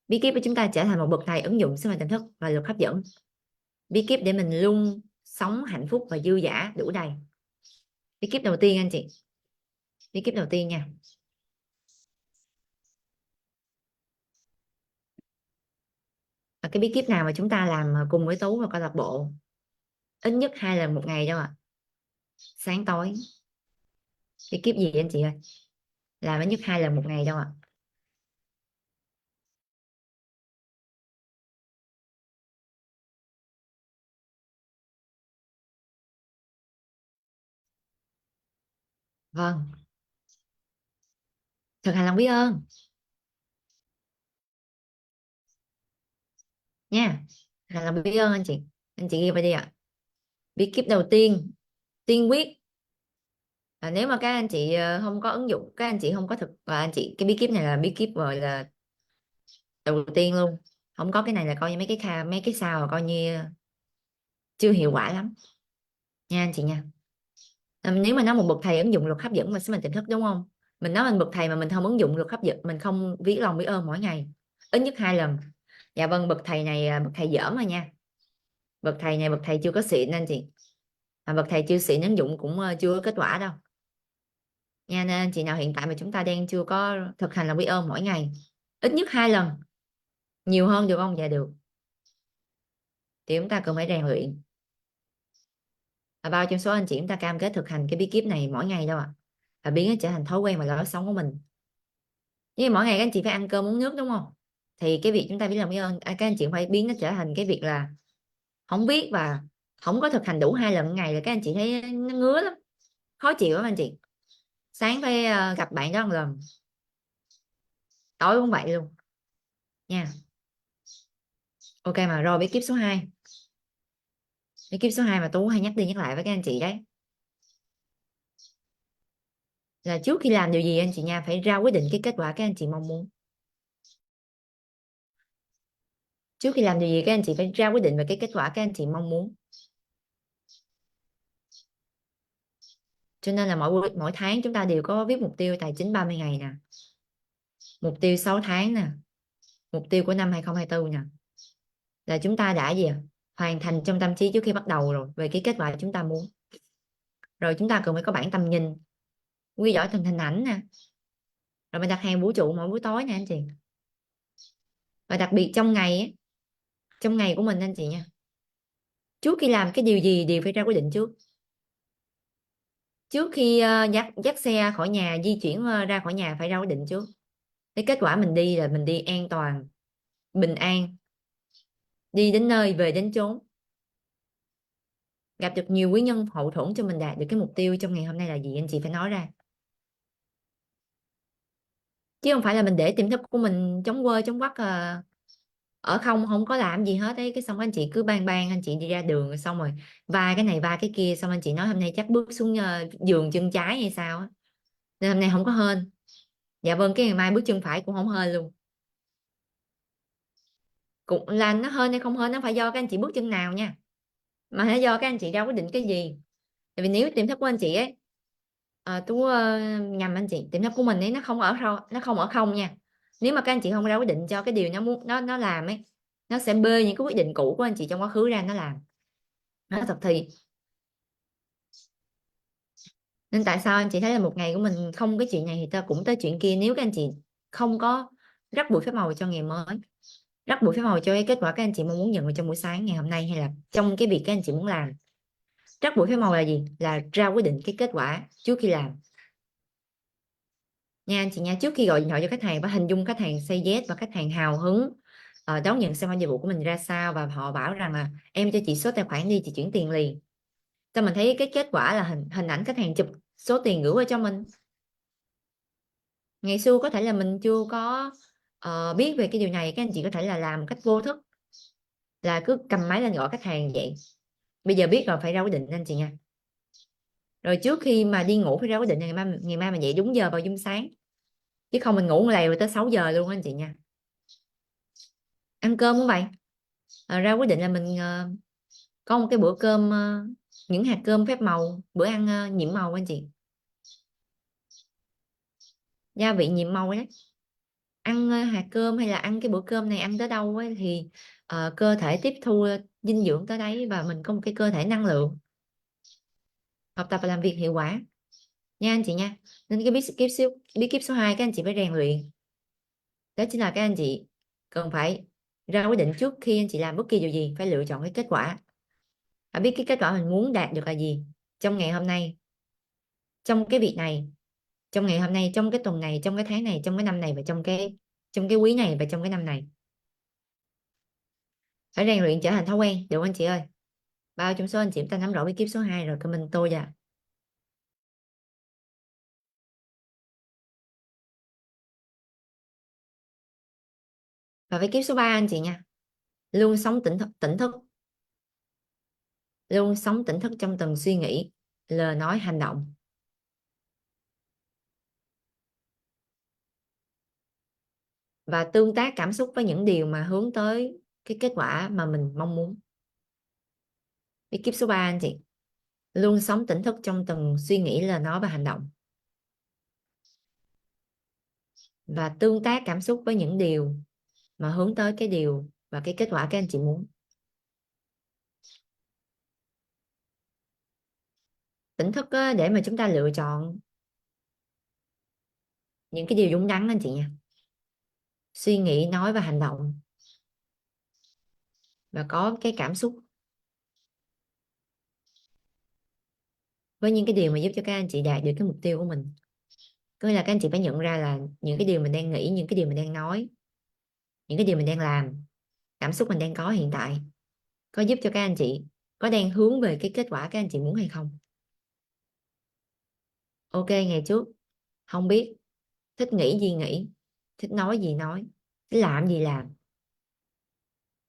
S4: Bí kíp của chúng ta trở thành một bậc thầy ứng dụng sức mạnh tiềm thức và luật hấp dẫn. Bí kíp để mình luôn sống hạnh phúc và dư dả đủ đầy. Bí kíp đầu tiên anh chị. Bí kíp đầu tiên nha. Cái bí kíp nào mà chúng ta làm cùng với Tú và câu lạc bộ ít nhất 2 lần một ngày đâu ạ. Sáng tối. Bí kíp gì anh chị ơi? Làm ít nhất 2 lần một ngày đâu ạ. Vâng. Thực hành lòng biết ơn nha. Thực hành lòng biết ơn anh chị. Anh chị ghi vào đi ạ. Bí kíp đầu tiên, tiên quyết, nếu mà các anh chị không có ứng dụng, các anh chị không có thực, và anh chị, cái bí kíp này là bí kíp gọi là đầu tiên luôn, không có cái này là coi như mấy cái sau là coi như chưa hiệu quả lắm nha anh chị nha. Nếu mà nói một bậc thầy ứng dụng luật hấp dẫn và sức mạnh tiềm thức, đúng không, mình nói mình bậc thầy mà mình không ứng dụng luật hấp dẫn, mình không viết lòng biết ơn mỗi ngày ít nhất 2 lần. Dạ vâng, bậc thầy này bậc thầy dởm rồi nha. Bậc thầy này bậc thầy chưa có xịn anh chị, mà bậc thầy chưa xịn ứng dụng cũng chưa có kết quả đâu nha. Nên anh chị nào hiện tại mà chúng ta đang chưa có thực hành lòng biết ơn mỗi ngày ít nhất 2 lần, nhiều hơn được không? Dạ được. Thì chúng ta cần phải rèn luyện. Bao trong số anh chị chúng ta cam kết thực hành cái bí kíp này mỗi ngày đâu ạ. Và biến nó trở thành thói quen và lối sống của mình. Nhưng mỗi ngày các anh chị phải ăn cơm uống nước, đúng không? Thì cái việc chúng ta biết lòng biết ơn, các anh chị phải biến nó trở thành cái việc là không biết và không có thực hành đủ 2 lần ngày là các anh chị thấy nó ngứa lắm, khó chịu lắm anh chị. Sáng phải gặp bạn đó một lần, tối cũng vậy luôn nha. Ok mà. Rồi, bí kíp số 2. Bí kíp số 2 mà Tú hay nhắc đi nhắc lại với các anh chị đấy, là trước khi làm điều gì anh chị nha, phải ra quyết định cái kết quả các anh chị mong muốn. Trước khi làm điều gì các anh chị phải ra quyết định về cái kết quả các anh chị mong muốn. Cho nên là mỗi tháng chúng ta đều có viết mục tiêu tài chính 30 ngày nè, mục tiêu 6 tháng nè, mục tiêu của năm 2024 nè, là chúng ta đã gì hoàn thành trong tâm trí trước khi bắt đầu rồi về cái kết quả chúng ta muốn. Rồi chúng ta cần phải có bản tầm nhìn, ghi rõ từng hình ảnh nè, rồi mình đặt hàng vũ trụ mỗi buổi tối nè anh chị. Và đặc biệt trong ngày của mình anh chị nha, trước khi làm cái điều gì đều phải ra quyết định trước. Trước khi dắt xe khỏi nhà, di chuyển ra khỏi nhà, phải ra quyết định trước. Cái kết quả mình đi là mình đi an toàn, bình an, đi đến nơi về đến chốn, gặp được nhiều quý nhân hậu thuẫn cho mình đạt được cái mục tiêu trong ngày hôm nay là gì, anh chị phải nói ra. Chứ không phải là mình để tiềm thức của mình chống quơ chống quắc ở không có làm gì hết ấy. Cái xong anh chị cứ bang anh chị đi ra đường, xong rồi va cái này va cái kia, xong anh chị nói hôm nay chắc bước xuống giường chân trái hay sao á, nên hôm nay không có hên. Dạ vâng, cái ngày mai bước chân phải cũng không hên luôn. Cũng là nó hên hay không hên, nó phải do các anh chị bước chân nào nha, mà phải do các anh chị ra quyết định cái gì. Tại vì nếu tiềm thức của anh chị ấy Tú nhầm anh chị, tiềm thức của mình ấy nó không ở không nha. Nếu mà các anh chị không ra quyết định cho cái điều nó muốn nó làm ấy, nó sẽ bê những cái quyết định cũ của anh chị trong quá khứ ra nó làm. Đó là thật thì. Nên tại sao anh chị thấy là một ngày của mình không cái chuyện này thì ta cũng tới chuyện kia, nếu các anh chị không có rắc bụi phép màu cho ngày mới, rắc bụi phép màu cho cái kết quả các anh chị mong muốn nhận được trong buổi sáng ngày hôm nay, hay là trong cái việc các anh chị muốn làm. Rắc bụi phép màu là gì? Là ra quyết định cái kết quả trước khi làm nha anh chị nha. Trước khi gọi điện thoại cho khách hàng, phải hình dung khách hàng say yes và khách hàng hào hứng đón nhận sản phẩm dịch vụ của mình ra sao, và họ bảo rằng là em cho chị số tài khoản đi, chị chuyển tiền liền. Cho mình thấy cái kết quả là hình ảnh khách hàng chụp số tiền gửi qua cho mình. Ngày xưa có thể là mình chưa có biết về cái điều này, các anh chị có thể là làm một cách vô thức, là cứ cầm máy lên gọi khách hàng vậy. Bây giờ biết rồi, phải ra quyết định anh chị nha. Rồi trước khi mà đi ngủ phải ra quyết định, ngày mai mà dậy đúng giờ vào Zoom sáng, chứ không mình ngủ lèo tới 6 giờ luôn anh chị nha. Ăn cơm cũng vậy, ra quyết định là mình có một cái bữa cơm, những hạt cơm phép màu, bữa ăn nhiệm màu anh chị, gia vị nhiệm màu đấy. Ăn hạt cơm hay là ăn cái bữa cơm này ăn tới đâu ấy, thì cơ thể tiếp thu dinh dưỡng tới đấy, và mình có một cái cơ thể năng lượng, học tập và làm việc hiệu quả nha anh chị nha. Nên cái bí kíp số 2 các anh chị phải rèn luyện, đó chính là các anh chị cần phải ra quyết định trước khi anh chị làm bất kỳ điều gì, phải lựa chọn cái kết quả, phải biết cái kết quả mình muốn đạt được là gì trong ngày hôm nay, trong cái việc này, trong ngày hôm nay, trong cái tuần này, trong cái tháng này, trong cái năm này, và trong cái quý này, và trong cái năm này. Phải rèn luyện trở thành thói quen được không anh chị ơi? Bao trong số anh chị ta nắm rõ bí kíp số 2 rồi, comment tôi dạ. Và bí kíp số 3 anh chị nha, luôn sống tỉnh thức, luôn sống tỉnh thức trong từng suy nghĩ, lời nói, hành động, và tương tác cảm xúc với những điều mà hướng tới cái kết quả mà mình mong muốn. Bí kíp số 3 anh chị, luôn sống tỉnh thức trong từng suy nghĩ, lời nói và hành động, và tương tác cảm xúc với những điều mà hướng tới cái điều và cái kết quả các anh chị muốn. Tỉnh thức á, để mà chúng ta lựa chọn những cái điều đúng đắn anh chị nha, suy nghĩ, nói và hành động, và có cái cảm xúc với những cái điều mà giúp cho các anh chị đạt được cái mục tiêu của mình. Có nghĩa là các anh chị phải nhận ra là những cái điều mình đang nghĩ, những cái điều mình đang nói, những cái điều mình đang làm, cảm xúc mình đang có hiện tại, có giúp cho các anh chị có đang hướng về cái kết quả các anh chị muốn hay không. Ok, ngày trước không biết, thích nghĩ gì nghĩ, thích nói gì nói, thích làm gì làm,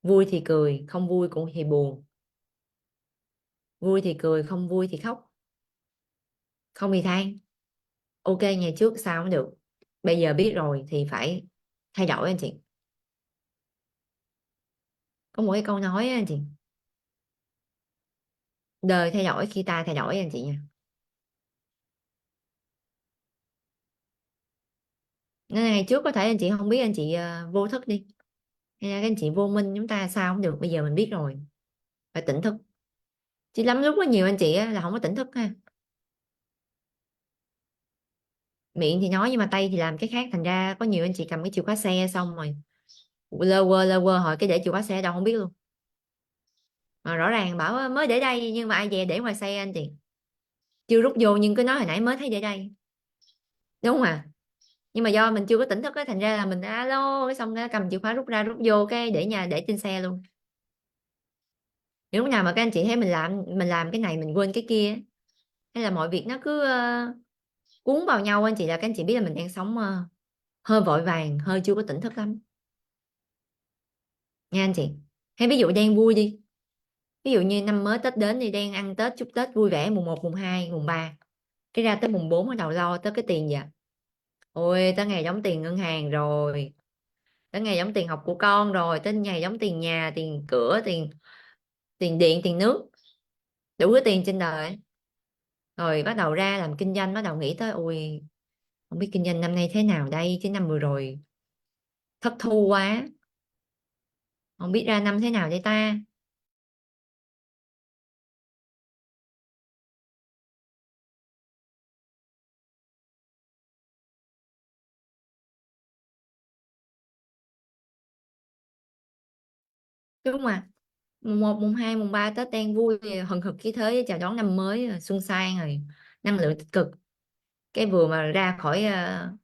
S4: vui thì cười, không vui cũng thì buồn, vui thì cười, không vui thì khóc, không thì than. Ok, ngày trước sao cũng được, bây giờ biết rồi thì phải thay đổi anh chị. Có một cái câu nói á anh chị, đời thay đổi khi ta thay đổi anh chị nha. Nên là ngày trước có thể anh chị không biết, anh chị vô thức đi, hay là các anh chị vô minh, chúng ta sao cũng được, bây giờ mình biết rồi, phải tỉnh thức. Chứ lắm lúc có nhiều anh chị á, là không có tỉnh thức ha, miệng thì nói nhưng mà tay thì làm cái khác, thành ra có nhiều anh chị cầm cái chìa khóa xe xong rồi lơ quơ hỏi cái để chìa khóa xe đâu không biết luôn, mà rõ ràng bảo mới để đây, nhưng mà ai về để ngoài xe anh chị, chưa rút vô nhưng cứ nói hồi nãy mới thấy để đây, đúng không à? Nhưng mà do mình chưa có tỉnh thức á, thành ra là mình alo cái xong cái cầm chìa khóa rút ra rút vô cái để nhà để trên xe luôn. Nếu lúc nào mà các anh chị thấy mình làm cái này mình quên cái kia, hay là mọi việc nó cứ cuốn vào nhau anh chị, là các anh chị biết là mình đang sống hơi vội vàng, hơi chưa có tỉnh thức lắm nha anh chị. Hay ví dụ đang vui đi, ví dụ như năm mới Tết đến thì đang ăn Tết, chúc Tết vui vẻ, mùng 1 mùng 2 mùng 3, cái ra tới mùng 4 bắt đầu lo tới cái tiền vậy. Ôi tới ngày đóng tiền ngân hàng rồi, tới ngày đóng tiền học của con rồi, tới ngày đóng tiền nhà, tiền cửa, tiền tiền điện, tiền nước, đủ cái tiền trên đời ấy. Rồi bắt đầu ra làm kinh doanh, bắt đầu nghĩ tới ui, không biết kinh doanh năm nay thế nào đây, chứ năm vừa rồi thất thu quá, không biết ra năm thế nào đây ta. đúng không ạ? Mùng 1, mùng 2, mùng 3 Tết đang vui hừng hực khí thế chào đón năm mới xuân sang rồi, năng lượng tích cực. Cái vừa mà ra khỏi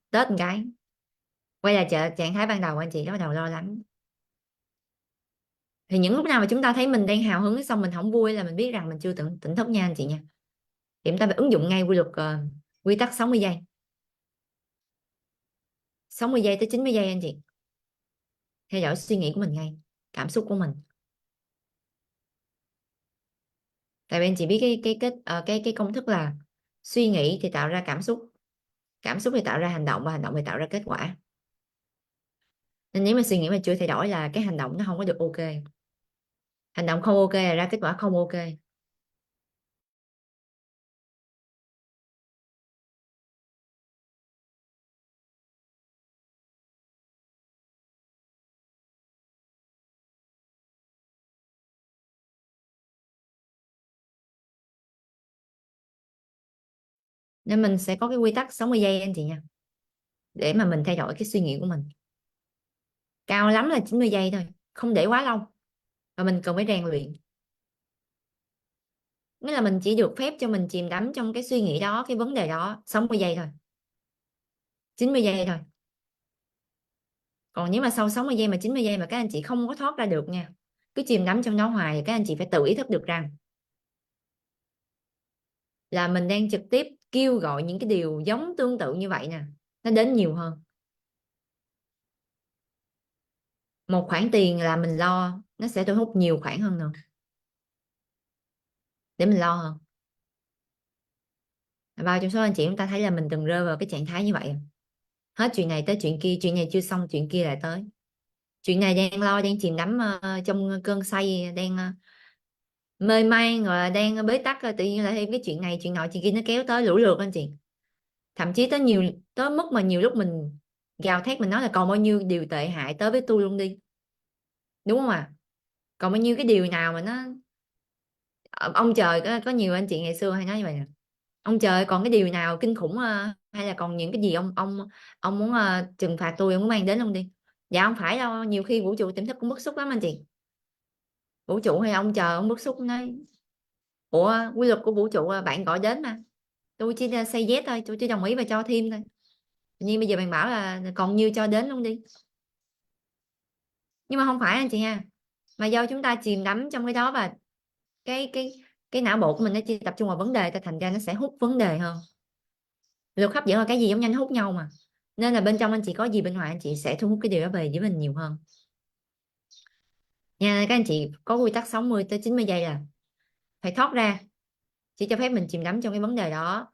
S4: Tết một cái quay lại trạng thái ban đầu, anh chị bắt đầu lo lắng. Thì những lúc nào mà chúng ta thấy mình đang hào hứng xong mình không vui là mình biết rằng mình chưa tỉnh thức nha anh chị nha. Thì chúng ta phải ứng dụng ngay quy luật quy tắc 60 giây, 60 giây tới 90 giây anh chị. Theo dõi suy nghĩ của mình ngay, cảm xúc của mình. Tại vì anh chị biết cái công thức là suy nghĩ thì tạo ra cảm xúc thì tạo ra hành động, và hành động thì tạo ra kết quả. Nên nếu mà suy nghĩ mà chưa thay đổi là cái hành động nó không có được ok. Hành động không ok là ra kết quả không ok. Nên mình sẽ có cái quy tắc 60 giây anh chị nha, để mà mình thay đổi cái suy nghĩ của mình. Cao lắm là 90 giây thôi, không để quá lâu. Và mình cần phải rèn luyện. Nghĩa là mình chỉ được phép cho mình chìm đắm trong cái suy nghĩ đó, cái vấn đề đó 60 giây thôi, 90 giây thôi. Còn nếu mà sau 60 giây mà 90 giây mà các anh chị không có thoát ra được nha, cứ chìm đắm trong đó hoài, thì các anh chị phải tự ý thức được rằng là mình đang trực tiếp kêu gọi những cái điều giống tương tự như vậy nè, nó đến nhiều hơn. Một khoản tiền là mình lo, nó sẽ thu hút nhiều khoản hơn nữa để mình lo hơn. Bao trong số anh chị chúng ta thấy là mình từng rơi vào cái trạng thái như vậy. Hết chuyện này tới chuyện kia, chuyện này chưa xong chuyện kia lại tới. Chuyện này đang lo, đang chìm đắm trong cơn say, đang mê man, rồi đang bế tắc, tự nhiên lại thêm cái chuyện này chuyện nọ chuyện kia nó kéo tới lũ lượt anh chị. Thậm chí tới mức mà nhiều lúc mình gào thét, mình nói là còn bao nhiêu điều tệ hại tới với tôi luôn đi, đúng không ạ? Còn bao nhiêu cái điều nào mà nó ông trời, có nhiều anh chị ngày xưa hay nói như vậy nè: ông trời còn cái điều nào kinh khủng hay là còn những cái gì ông muốn trừng phạt tôi, ông muốn mang đến luôn đi. Dạ không phải đâu, nhiều khi vũ trụ tiềm thức cũng bức xúc lắm anh chị. Vũ trụ hay ông trời ông bức xúc nói: ủa, quy luật của vũ trụ bạn gọi đến mà, tôi chỉ là say yes thôi, tôi chỉ đồng ý và cho thêm thôi. Tự nhiên bây giờ bạn bảo là còn nhiêu cho đến luôn đi. Nhưng mà không phải anh chị ha, mà do chúng ta chìm đắm trong cái đó, và cái não bộ của mình nó chỉ tập trung vào vấn đề, thành ra nó sẽ hút vấn đề hơn. Luật hấp dẫn là cái gì giống nhanh hút nhau mà, nên là bên trong anh chị có gì bên ngoài anh chị sẽ thu hút cái điều đó về với mình nhiều hơn nha. Các anh chị có quy tắc 60 tới 90 giây là phải thoát ra, chỉ cho phép mình chìm đắm trong cái vấn đề đó,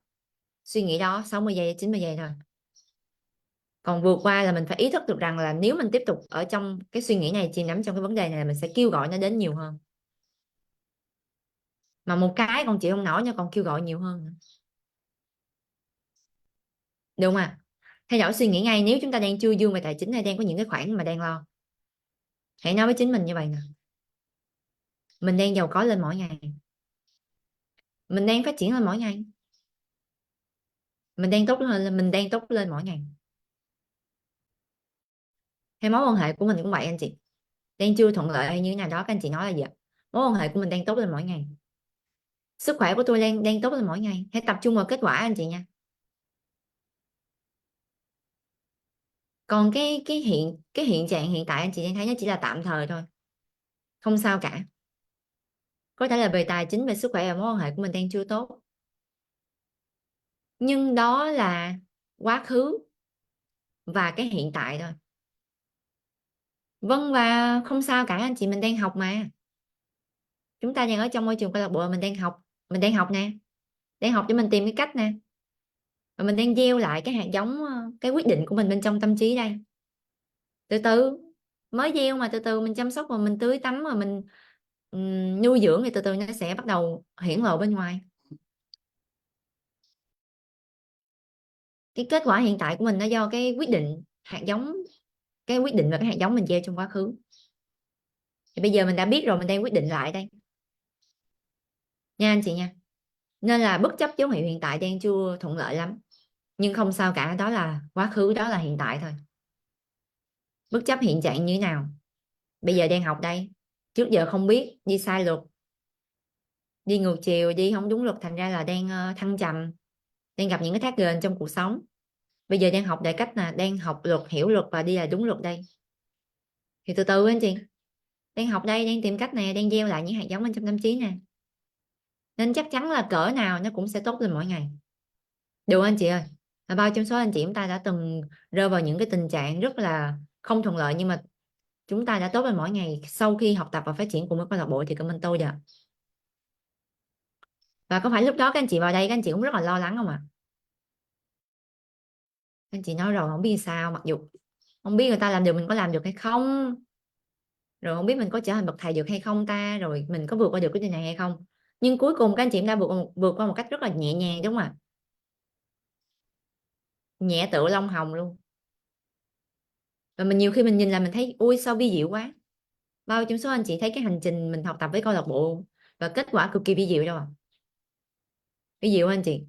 S4: suy nghĩ đó 60 giây 90 giây thôi. Còn vượt qua là mình phải ý thức được rằng là nếu mình tiếp tục ở trong cái suy nghĩ này, chìm đắm trong cái vấn đề này, mình sẽ kêu gọi nó đến nhiều hơn. Mà một cái con chịu không nổi nha, còn kêu gọi nhiều hơn nữa. Được không ạ? Thay đổi suy nghĩ ngay. Nếu chúng ta đang chưa dương về tài chính hay đang có những cái khoản mà đang lo, hãy nói với chính mình như vậy nè: mình đang giàu có lên mỗi ngày, mình đang phát triển lên mỗi ngày, mình đang tốt lên mỗi ngày. Hay mối quan hệ của mình cũng vậy anh chị, đang chưa thuận lợi hay như thế nào đó, các anh chị nói là gì ạ? Mối quan hệ của mình đang tốt lên mỗi ngày, sức khỏe của tôi đang tốt lên mỗi ngày. Hãy tập trung vào kết quả anh chị nha. Còn cái hiện trạng hiện tại anh chị đang thấy nó chỉ là tạm thời thôi, không sao cả. Có thể là về tài chính, về sức khỏe và mối quan hệ của mình đang chưa tốt, nhưng đó là quá khứ và cái hiện tại thôi. Vâng, và không sao cả anh chị, mình đang học mà. Chúng ta đang ở trong môi trường câu lạc bộ, mình đang học, nè, đang học để mình tìm cái cách nè, và mình đang gieo lại cái hạt giống cái quyết định của mình bên trong tâm trí đây. Từ từ, mới gieo mà, từ từ mình chăm sóc, mà mình tưới tắm, mà mình nuôi dưỡng, thì từ từ nó sẽ bắt đầu hiển lộ bên ngoài. Cái kết quả hiện tại của mình nó do cái quyết định hạt giống, cái quyết định và cái hạt giống mình gieo trong quá khứ. Thì bây giờ mình đã biết rồi, mình đang quyết định lại đây nha anh chị nha. Nên là bất chấp dấu hiệu hiện tại đang chưa thuận lợi lắm, nhưng không sao cả, đó là quá khứ, đó là hiện tại thôi. Bất chấp hiện trạng như thế nào, bây giờ đang học đây, trước giờ không biết, đi sai luật, đi ngược chiều, đi không đúng luật, thành ra là đang thăng trầm, đang gặp những cái thác gền trong cuộc sống. Bây giờ đang học đại cách nè, đang học luật, hiểu luật và đi là đúng luật đây. Thì từ từ anh chị, đang học đây, đang tìm cách nè, đang gieo lại những hạt giống bên trong tâm trí nè, nên chắc chắn là cỡ nào nó cũng sẽ tốt lên mỗi ngày, được anh chị ơi. Và bao trong số anh chị chúng ta đã từng rơi vào những cái tình trạng rất là không thuận lợi, nhưng mà chúng ta đã tốt lên mỗi ngày sau khi học tập và phát triển cùng với câu lạc bộ thì comment tôi được. Và có phải lúc đó các anh chị vào đây các anh chị cũng rất là lo lắng không ạ? Các anh chị nói rồi không biết sao, mặc dù không biết người ta làm được mình có làm được hay không, rồi không biết mình có trở thành bậc thầy được hay không ta, rồi mình có vượt qua được cái điều này hay không, nhưng cuối cùng các anh chị đã vượt qua một cách rất là nhẹ nhàng, đúng không ạ? Nhẹ tựa lông hồng luôn. Và mình nhiều khi mình nhìn là mình thấy ui sao vi diệu quá. Bao trong số anh chị thấy cái hành trình mình học tập với câu lạc bộ và kết quả cực kỳ vi diệu đâu à? Vi diệu anh chị.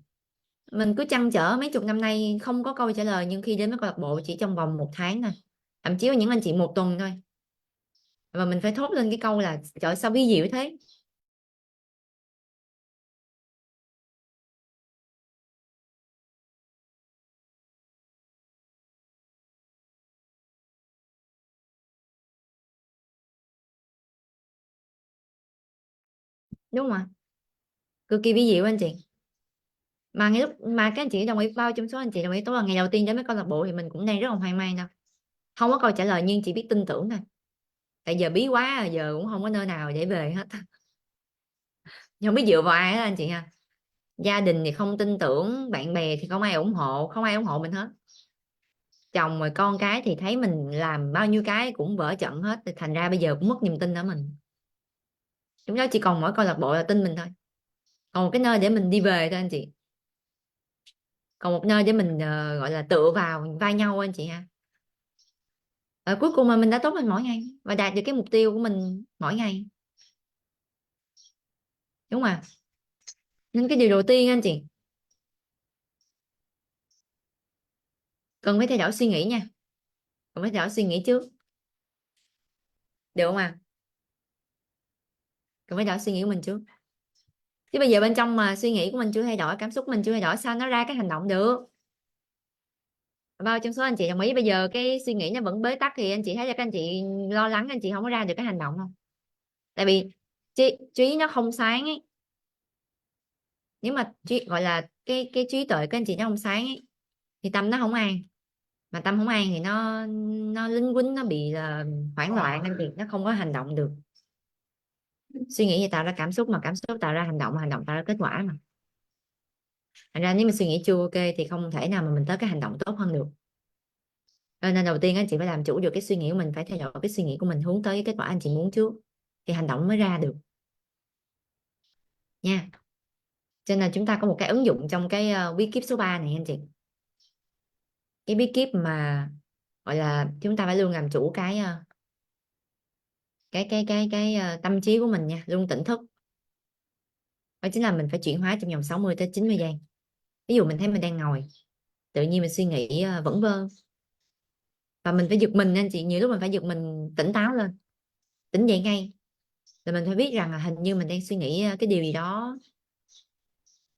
S4: Mình cứ trăn trở mấy chục năm nay không có câu trả lời, nhưng khi đến với câu lạc bộ chỉ trong vòng 1 tháng thôi, thậm chí là những anh chị 1 tuần thôi, và mình phải thốt lên cái câu là trời sao vi diệu thế. Đúng không ạ? Cực kỳ vi diệu anh chị. Mà ngay lúc mà các anh chị đồng ý, bao trong số anh chị đồng ý, tối là ngày đầu tiên đến với câu lạc bộ thì mình cũng đang rất là hoang mang đâu, không có câu trả lời, nhưng chỉ biết tin tưởng thôi. Tại giờ bí quá, giờ cũng không có nơi nào để về hết, không biết dựa vào ai hết anh chị ha. Gia đình thì không tin tưởng, bạn bè thì không ai ủng hộ, không ai ủng hộ mình hết, chồng rồi con cái thì thấy mình làm bao nhiêu cái cũng vỡ trận hết, thì thành ra bây giờ cũng mất niềm tin ở mình. Chúng ta chỉ còn mỗi câu lạc bộ là tin mình thôi, còn một cái nơi để mình đi về thôi anh chị, còn một nơi để mình gọi là tựa vào vai nhau anh chị ha. Cuối cùng mà mình đã tốt lên mỗi ngày và đạt được cái mục tiêu của mình mỗi ngày, đúng không ạ? Nên cái điều đầu tiên anh chị cần phải thay đổi suy nghĩ nha, cần phải thay đổi suy nghĩ trước, được không ạ? Cần phải thay đổi suy nghĩ của mình trước, chứ bây giờ bên trong mà suy nghĩ của mình chưa thay đổi, cảm xúc của mình chưa thay đổi, sao nó ra cái hành động được? Bao trong số anh chị đồng ý bây giờ cái suy nghĩ nó vẫn bế tắc thì anh chị thấy là các anh chị lo lắng, anh chị không có ra được cái hành động không? Tại vì trí nó không sáng ấy, nếu mà trí gọi là cái trí tuệ các anh chị nó không sáng ấy, thì tâm nó không an, mà tâm không an thì nó lính quýnh, nó bị là hoảng loạn anh chị, nó không có hành động được. Suy nghĩ thì tạo ra cảm xúc, mà cảm xúc tạo ra hành động, mà hành động tạo ra kết quả mà. Thành ra nếu mà suy nghĩ chưa ok thì không thể nào mà mình tới cái hành động tốt hơn được. Nên đầu tiên anh chị phải làm chủ được cái suy nghĩ của mình, phải thay đổi cái suy nghĩ của mình hướng tới cái kết quả anh chị muốn trước thì hành động mới ra được nha. Cho nên chúng ta có một cái ứng dụng trong cái bí kíp số 3 này anh chị. Cái bí kíp mà gọi là chúng ta phải luôn làm chủ cái tâm trí của mình nha, luôn tỉnh thức. Đó chính là mình phải chuyển hóa trong vòng 60 tới 90 giây. Ví dụ mình thấy mình đang ngồi, tự nhiên mình suy nghĩ vẩn vơ, và mình phải giật mình anh chị, nhiều lúc mình phải giật mình tỉnh táo lên, tỉnh dậy ngay, rồi mình phải biết rằng là hình như mình đang suy nghĩ cái điều gì đó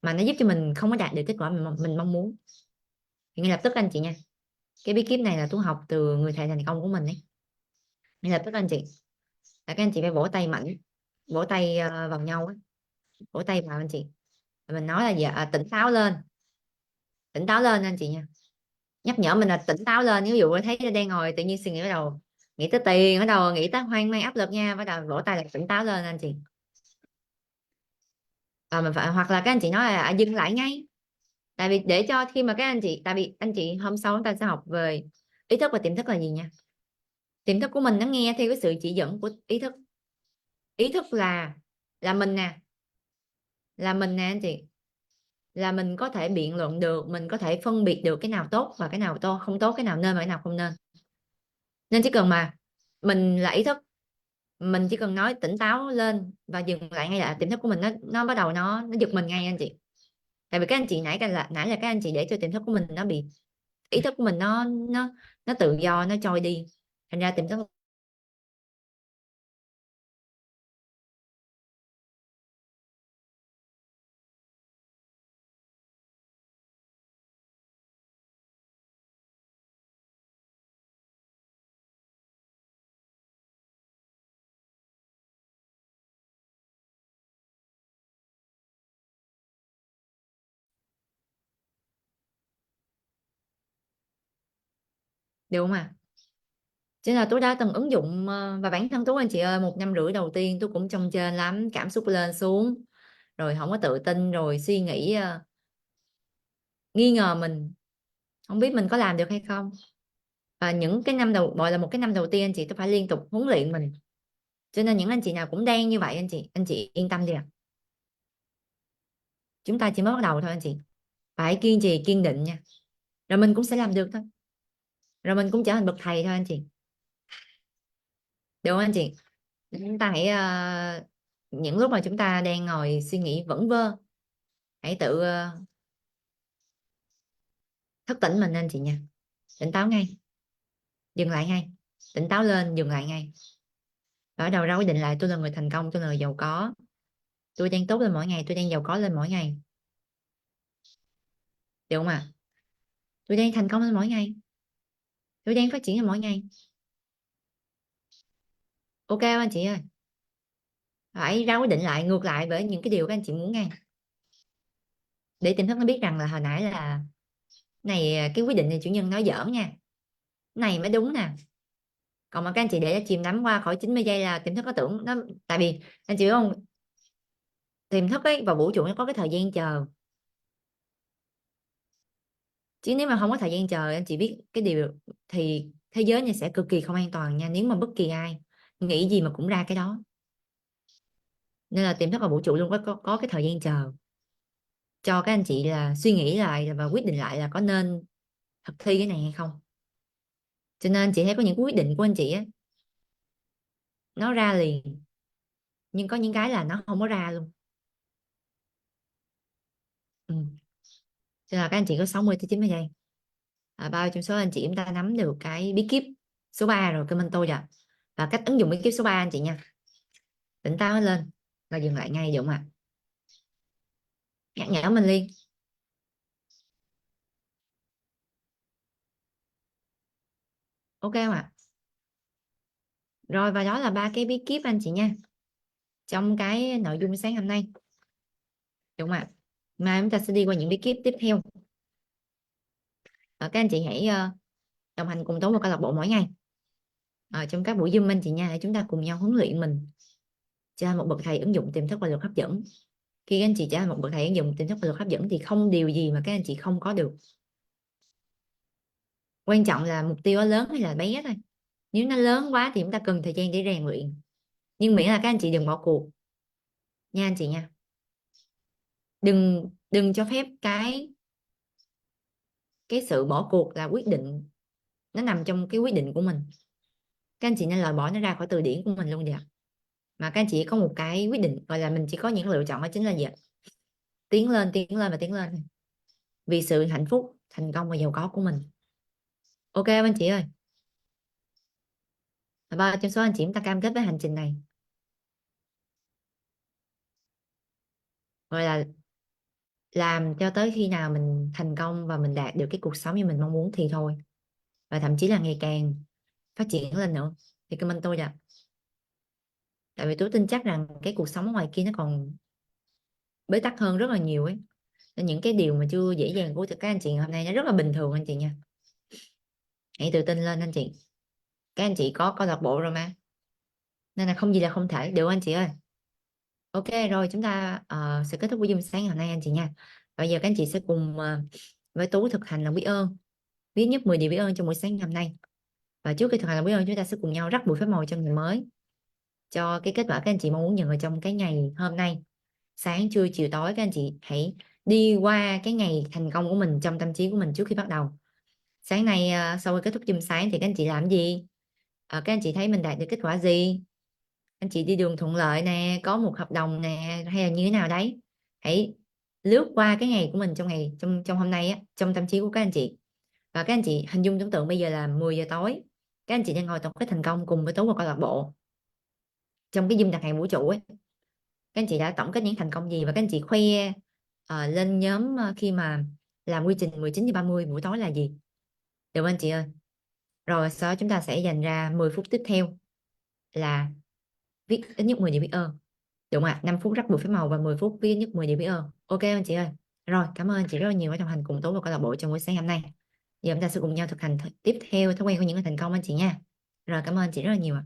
S4: mà nó giúp cho mình không có đạt được kết quả mình mong muốn. Thì ngay lập tức anh chị nha, cái bí kíp này là tôi học từ người thầy thành công của mình ấy. Ngay lập tức anh chị là các anh chị phải vỗ tay mạnh, vỗ tay vào nhau ấy. Vỗ tay vào anh chị, mình nói là dạ, tỉnh táo lên, tỉnh táo lên anh chị nha, nhắc nhở mình là tỉnh táo lên. Ví dụ thấy đang ngồi tự nhiên suy nghĩ bắt đầu nghĩ tới tiền, bắt đầu nghĩ tới hoang mang áp lực nha, bắt đầu vỗ tay là tỉnh táo lên anh chị. Và mình phải, hoặc là các anh chị nói là dừng lại ngay, tại vì để cho khi mà các anh chị, tại vì anh chị hôm sau chúng ta sẽ học về ý thức và tiềm thức là gì nha. Tiềm thức của mình nó nghe theo cái sự chỉ dẫn của ý thức. Ý thức là mình nè, là mình nè anh chị, là mình có thể biện luận được, mình có thể phân biệt được cái nào tốt và cái nào không tốt, cái nào nên và cái nào không nên. Nên chỉ cần mà mình là ý thức, mình chỉ cần nói tỉnh táo lên và dừng lại ngay, là tiềm thức của mình nó bắt đầu nó giật mình ngay anh chị. Tại vì các anh chị nãy là các anh chị để cho tiềm thức của mình nó bị, ý thức của mình nó tự do, nó trôi đi, thành ra tiềm thức được không ạ? Chứ là tôi đã từng ứng dụng và bản thân tôi anh chị ơi, 1 năm rưỡi đầu tiên tôi cũng trông trên lắm, cảm xúc lên xuống, rồi không có tự tin, rồi suy nghĩ nghi ngờ mình, không biết mình có làm được hay không. Và những cái năm đầu, gọi là 1 cái năm đầu tiên anh chị, tôi phải liên tục huấn luyện mình. Cho nên những anh chị nào cũng đang như vậy, anh chị yên tâm đi ạ. Chúng ta chỉ mới bắt đầu thôi anh chị, phải kiên trì kiên định nha, rồi mình cũng sẽ làm được thôi, rồi mình cũng trở thành bậc thầy thôi anh chị, được không anh chị? Chúng ta hãy những lúc mà chúng ta đang ngồi suy nghĩ vẩn vơ, hãy tự thức tỉnh mình anh chị nha, tỉnh táo ngay, dừng lại ngay, tỉnh táo lên, dừng lại ngay, và bắt đầu ra quyết định lại: tôi là người thành công, tôi là người giàu có, tôi đang tốt lên mỗi ngày, tôi đang giàu có lên mỗi ngày, được không ạ? Tôi đang thành công lên mỗi ngày, tôi đang phát triển lên mỗi ngày, ok không anh chị ơi? Phải ra quyết định lại, ngược lại với những cái điều các anh chị muốn ngay, để tiềm thức nó biết rằng là hồi nãy là này, cái quyết định này chủ nhân nói giỡn nha, này mới đúng nè. Còn mà các anh chị để nó chìm đắm qua khỏi 90 giây là tiềm thức có tưởng nó, tại vì anh chị biết không, tiềm thức ấy và vũ trụ nó có cái thời gian chờ, chứ nếu mà không có thời gian chờ anh chị biết cái điều, thì thế giới này sẽ cực kỳ không an toàn nha, nếu mà bất kỳ ai nghĩ gì mà cũng ra cái đó. Nên là tiềm thức và vũ trụ luôn có cái thời gian chờ cho các anh chị là suy nghĩ lại và quyết định lại là có nên thực thi cái này hay không. Cho nên anh chị thấy có những quyết định của anh chị á, nó ra liền, nhưng có những cái là nó không có ra luôn. Ừ. Cho nên là các anh chị có 60 tới 90 giây, bao trong số anh chị chúng ta nắm được cái bí kíp số 3 rồi, comment tôi rồi, và cách ứng dụng bí kíp số 3 anh chị nha, tỉnh táo lên và dừng lại ngay, được không ạ? Nhắc nhở mình liền, ok không ạ? Rồi, và đó là 3 cái bí kíp anh chị nha, trong cái nội dung sáng hôm nay, được không ạ? Mai chúng ta sẽ đi qua những bí kíp tiếp theo. Các anh chị hãy đồng hành cùng Tố và câu lạc bộ mỗi ngày trong các buổi Zoom anh chị nha, để chúng ta cùng nhau huấn luyện mình trở thành một bậc thầy ứng dụng tiềm thức và luật hấp dẫn. Khi các anh chị trở thành một bậc thầy ứng dụng tiềm thức và luật hấp dẫn thì không điều gì mà các anh chị không có được. Quan trọng là mục tiêu nó lớn hay là bé thôi. Nếu nó lớn quá thì chúng ta cần thời gian để rèn luyện, nhưng miễn là các anh chị đừng bỏ cuộc nha anh chị nha. Đừng cho phép cái sự bỏ cuộc là quyết định, nó nằm trong cái quyết định của mình. Các anh chị nên loại bỏ nó ra khỏi từ điển của mình luôn đi ạ. Mà các anh chị có một cái quyết định, gọi là mình chỉ có những lựa chọn, đó chính là gì ạ? Tiến lên, tiến lên và tiến lên, vì sự hạnh phúc, thành công và giàu có của mình. Ok không anh chị ơi? Và trong số anh chị chúng ta cam kết với hành trình này, gọi là làm cho tới khi nào mình thành công và mình đạt được cái cuộc sống như mình mong muốn thì thôi, và thậm chí là ngày càng phát triển lên nữa, thì comment tôi ạ. Tại vì tôi tin chắc rằng cái cuộc sống ở ngoài kia nó còn bế tắc hơn rất là nhiều ấy, nên những cái điều mà chưa dễ dàng của các anh chị hôm nay nó rất là bình thường anh chị nha. Hãy tự tin lên anh chị, các anh chị có câu lạc bộ rồi mà, nên là không gì là không thể, được anh chị ơi? Ok, rồi chúng ta sẽ kết thúc buổi Zoom sáng hôm nay anh chị nha. Bây giờ các anh chị sẽ cùng với Tú thực hành lòng biết ơn, viết nhất 10 điều biết ơn trong buổi sáng ngày hôm nay. Và trước khi thực hành lòng biết ơn, chúng ta sẽ cùng nhau rắc bụi phép màu cho ngày mới, cho cái kết quả các anh chị mong muốn nhận ở trong cái ngày hôm nay. Sáng, trưa, chiều, tối các anh chị hãy đi qua cái ngày thành công của mình trong tâm trí của mình trước khi bắt đầu. Sáng nay sau khi kết thúc Zoom sáng thì các anh chị làm gì? Các anh chị thấy mình đạt được kết quả gì? Anh chị đi đường thuận lợi nè, có một hợp đồng nè, hay là như thế nào đấy? Hãy lướt qua cái ngày của mình trong hôm nay á, trong tâm trí của các anh chị, và các anh chị hình dung tưởng tượng bây giờ là 10 giờ tối, các anh chị đang ngồi tổng kết thành công cùng với Tú và câu lạc bộ trong cái Zoom đặt hàng vũ trụ ấy. Các anh chị đã tổng kết những thành công gì và các anh chị khoe lên nhóm khi mà làm quy trình 19 giờ 30 buổi tối là gì, được không anh chị ơi? Rồi sau đó chúng ta sẽ dành ra 10 phút tiếp theo là viết ít nhất 10 điều biết ơn, đúng không ạ? 5 phút rắc bụi phép màu và 10 phút viết ít nhất 10 điều biết ơn. Ok anh chị ơi? Rồi, cảm ơn anh chị rất là nhiều đã đồng hành cùng Tú và câu lạc bộ trong buổi sáng hôm nay. Giờ chúng ta sẽ cùng nhau thực hành tiếp theo thói quen của những người thành công anh chị nha. Rồi cảm ơn anh chị rất là nhiều ạ.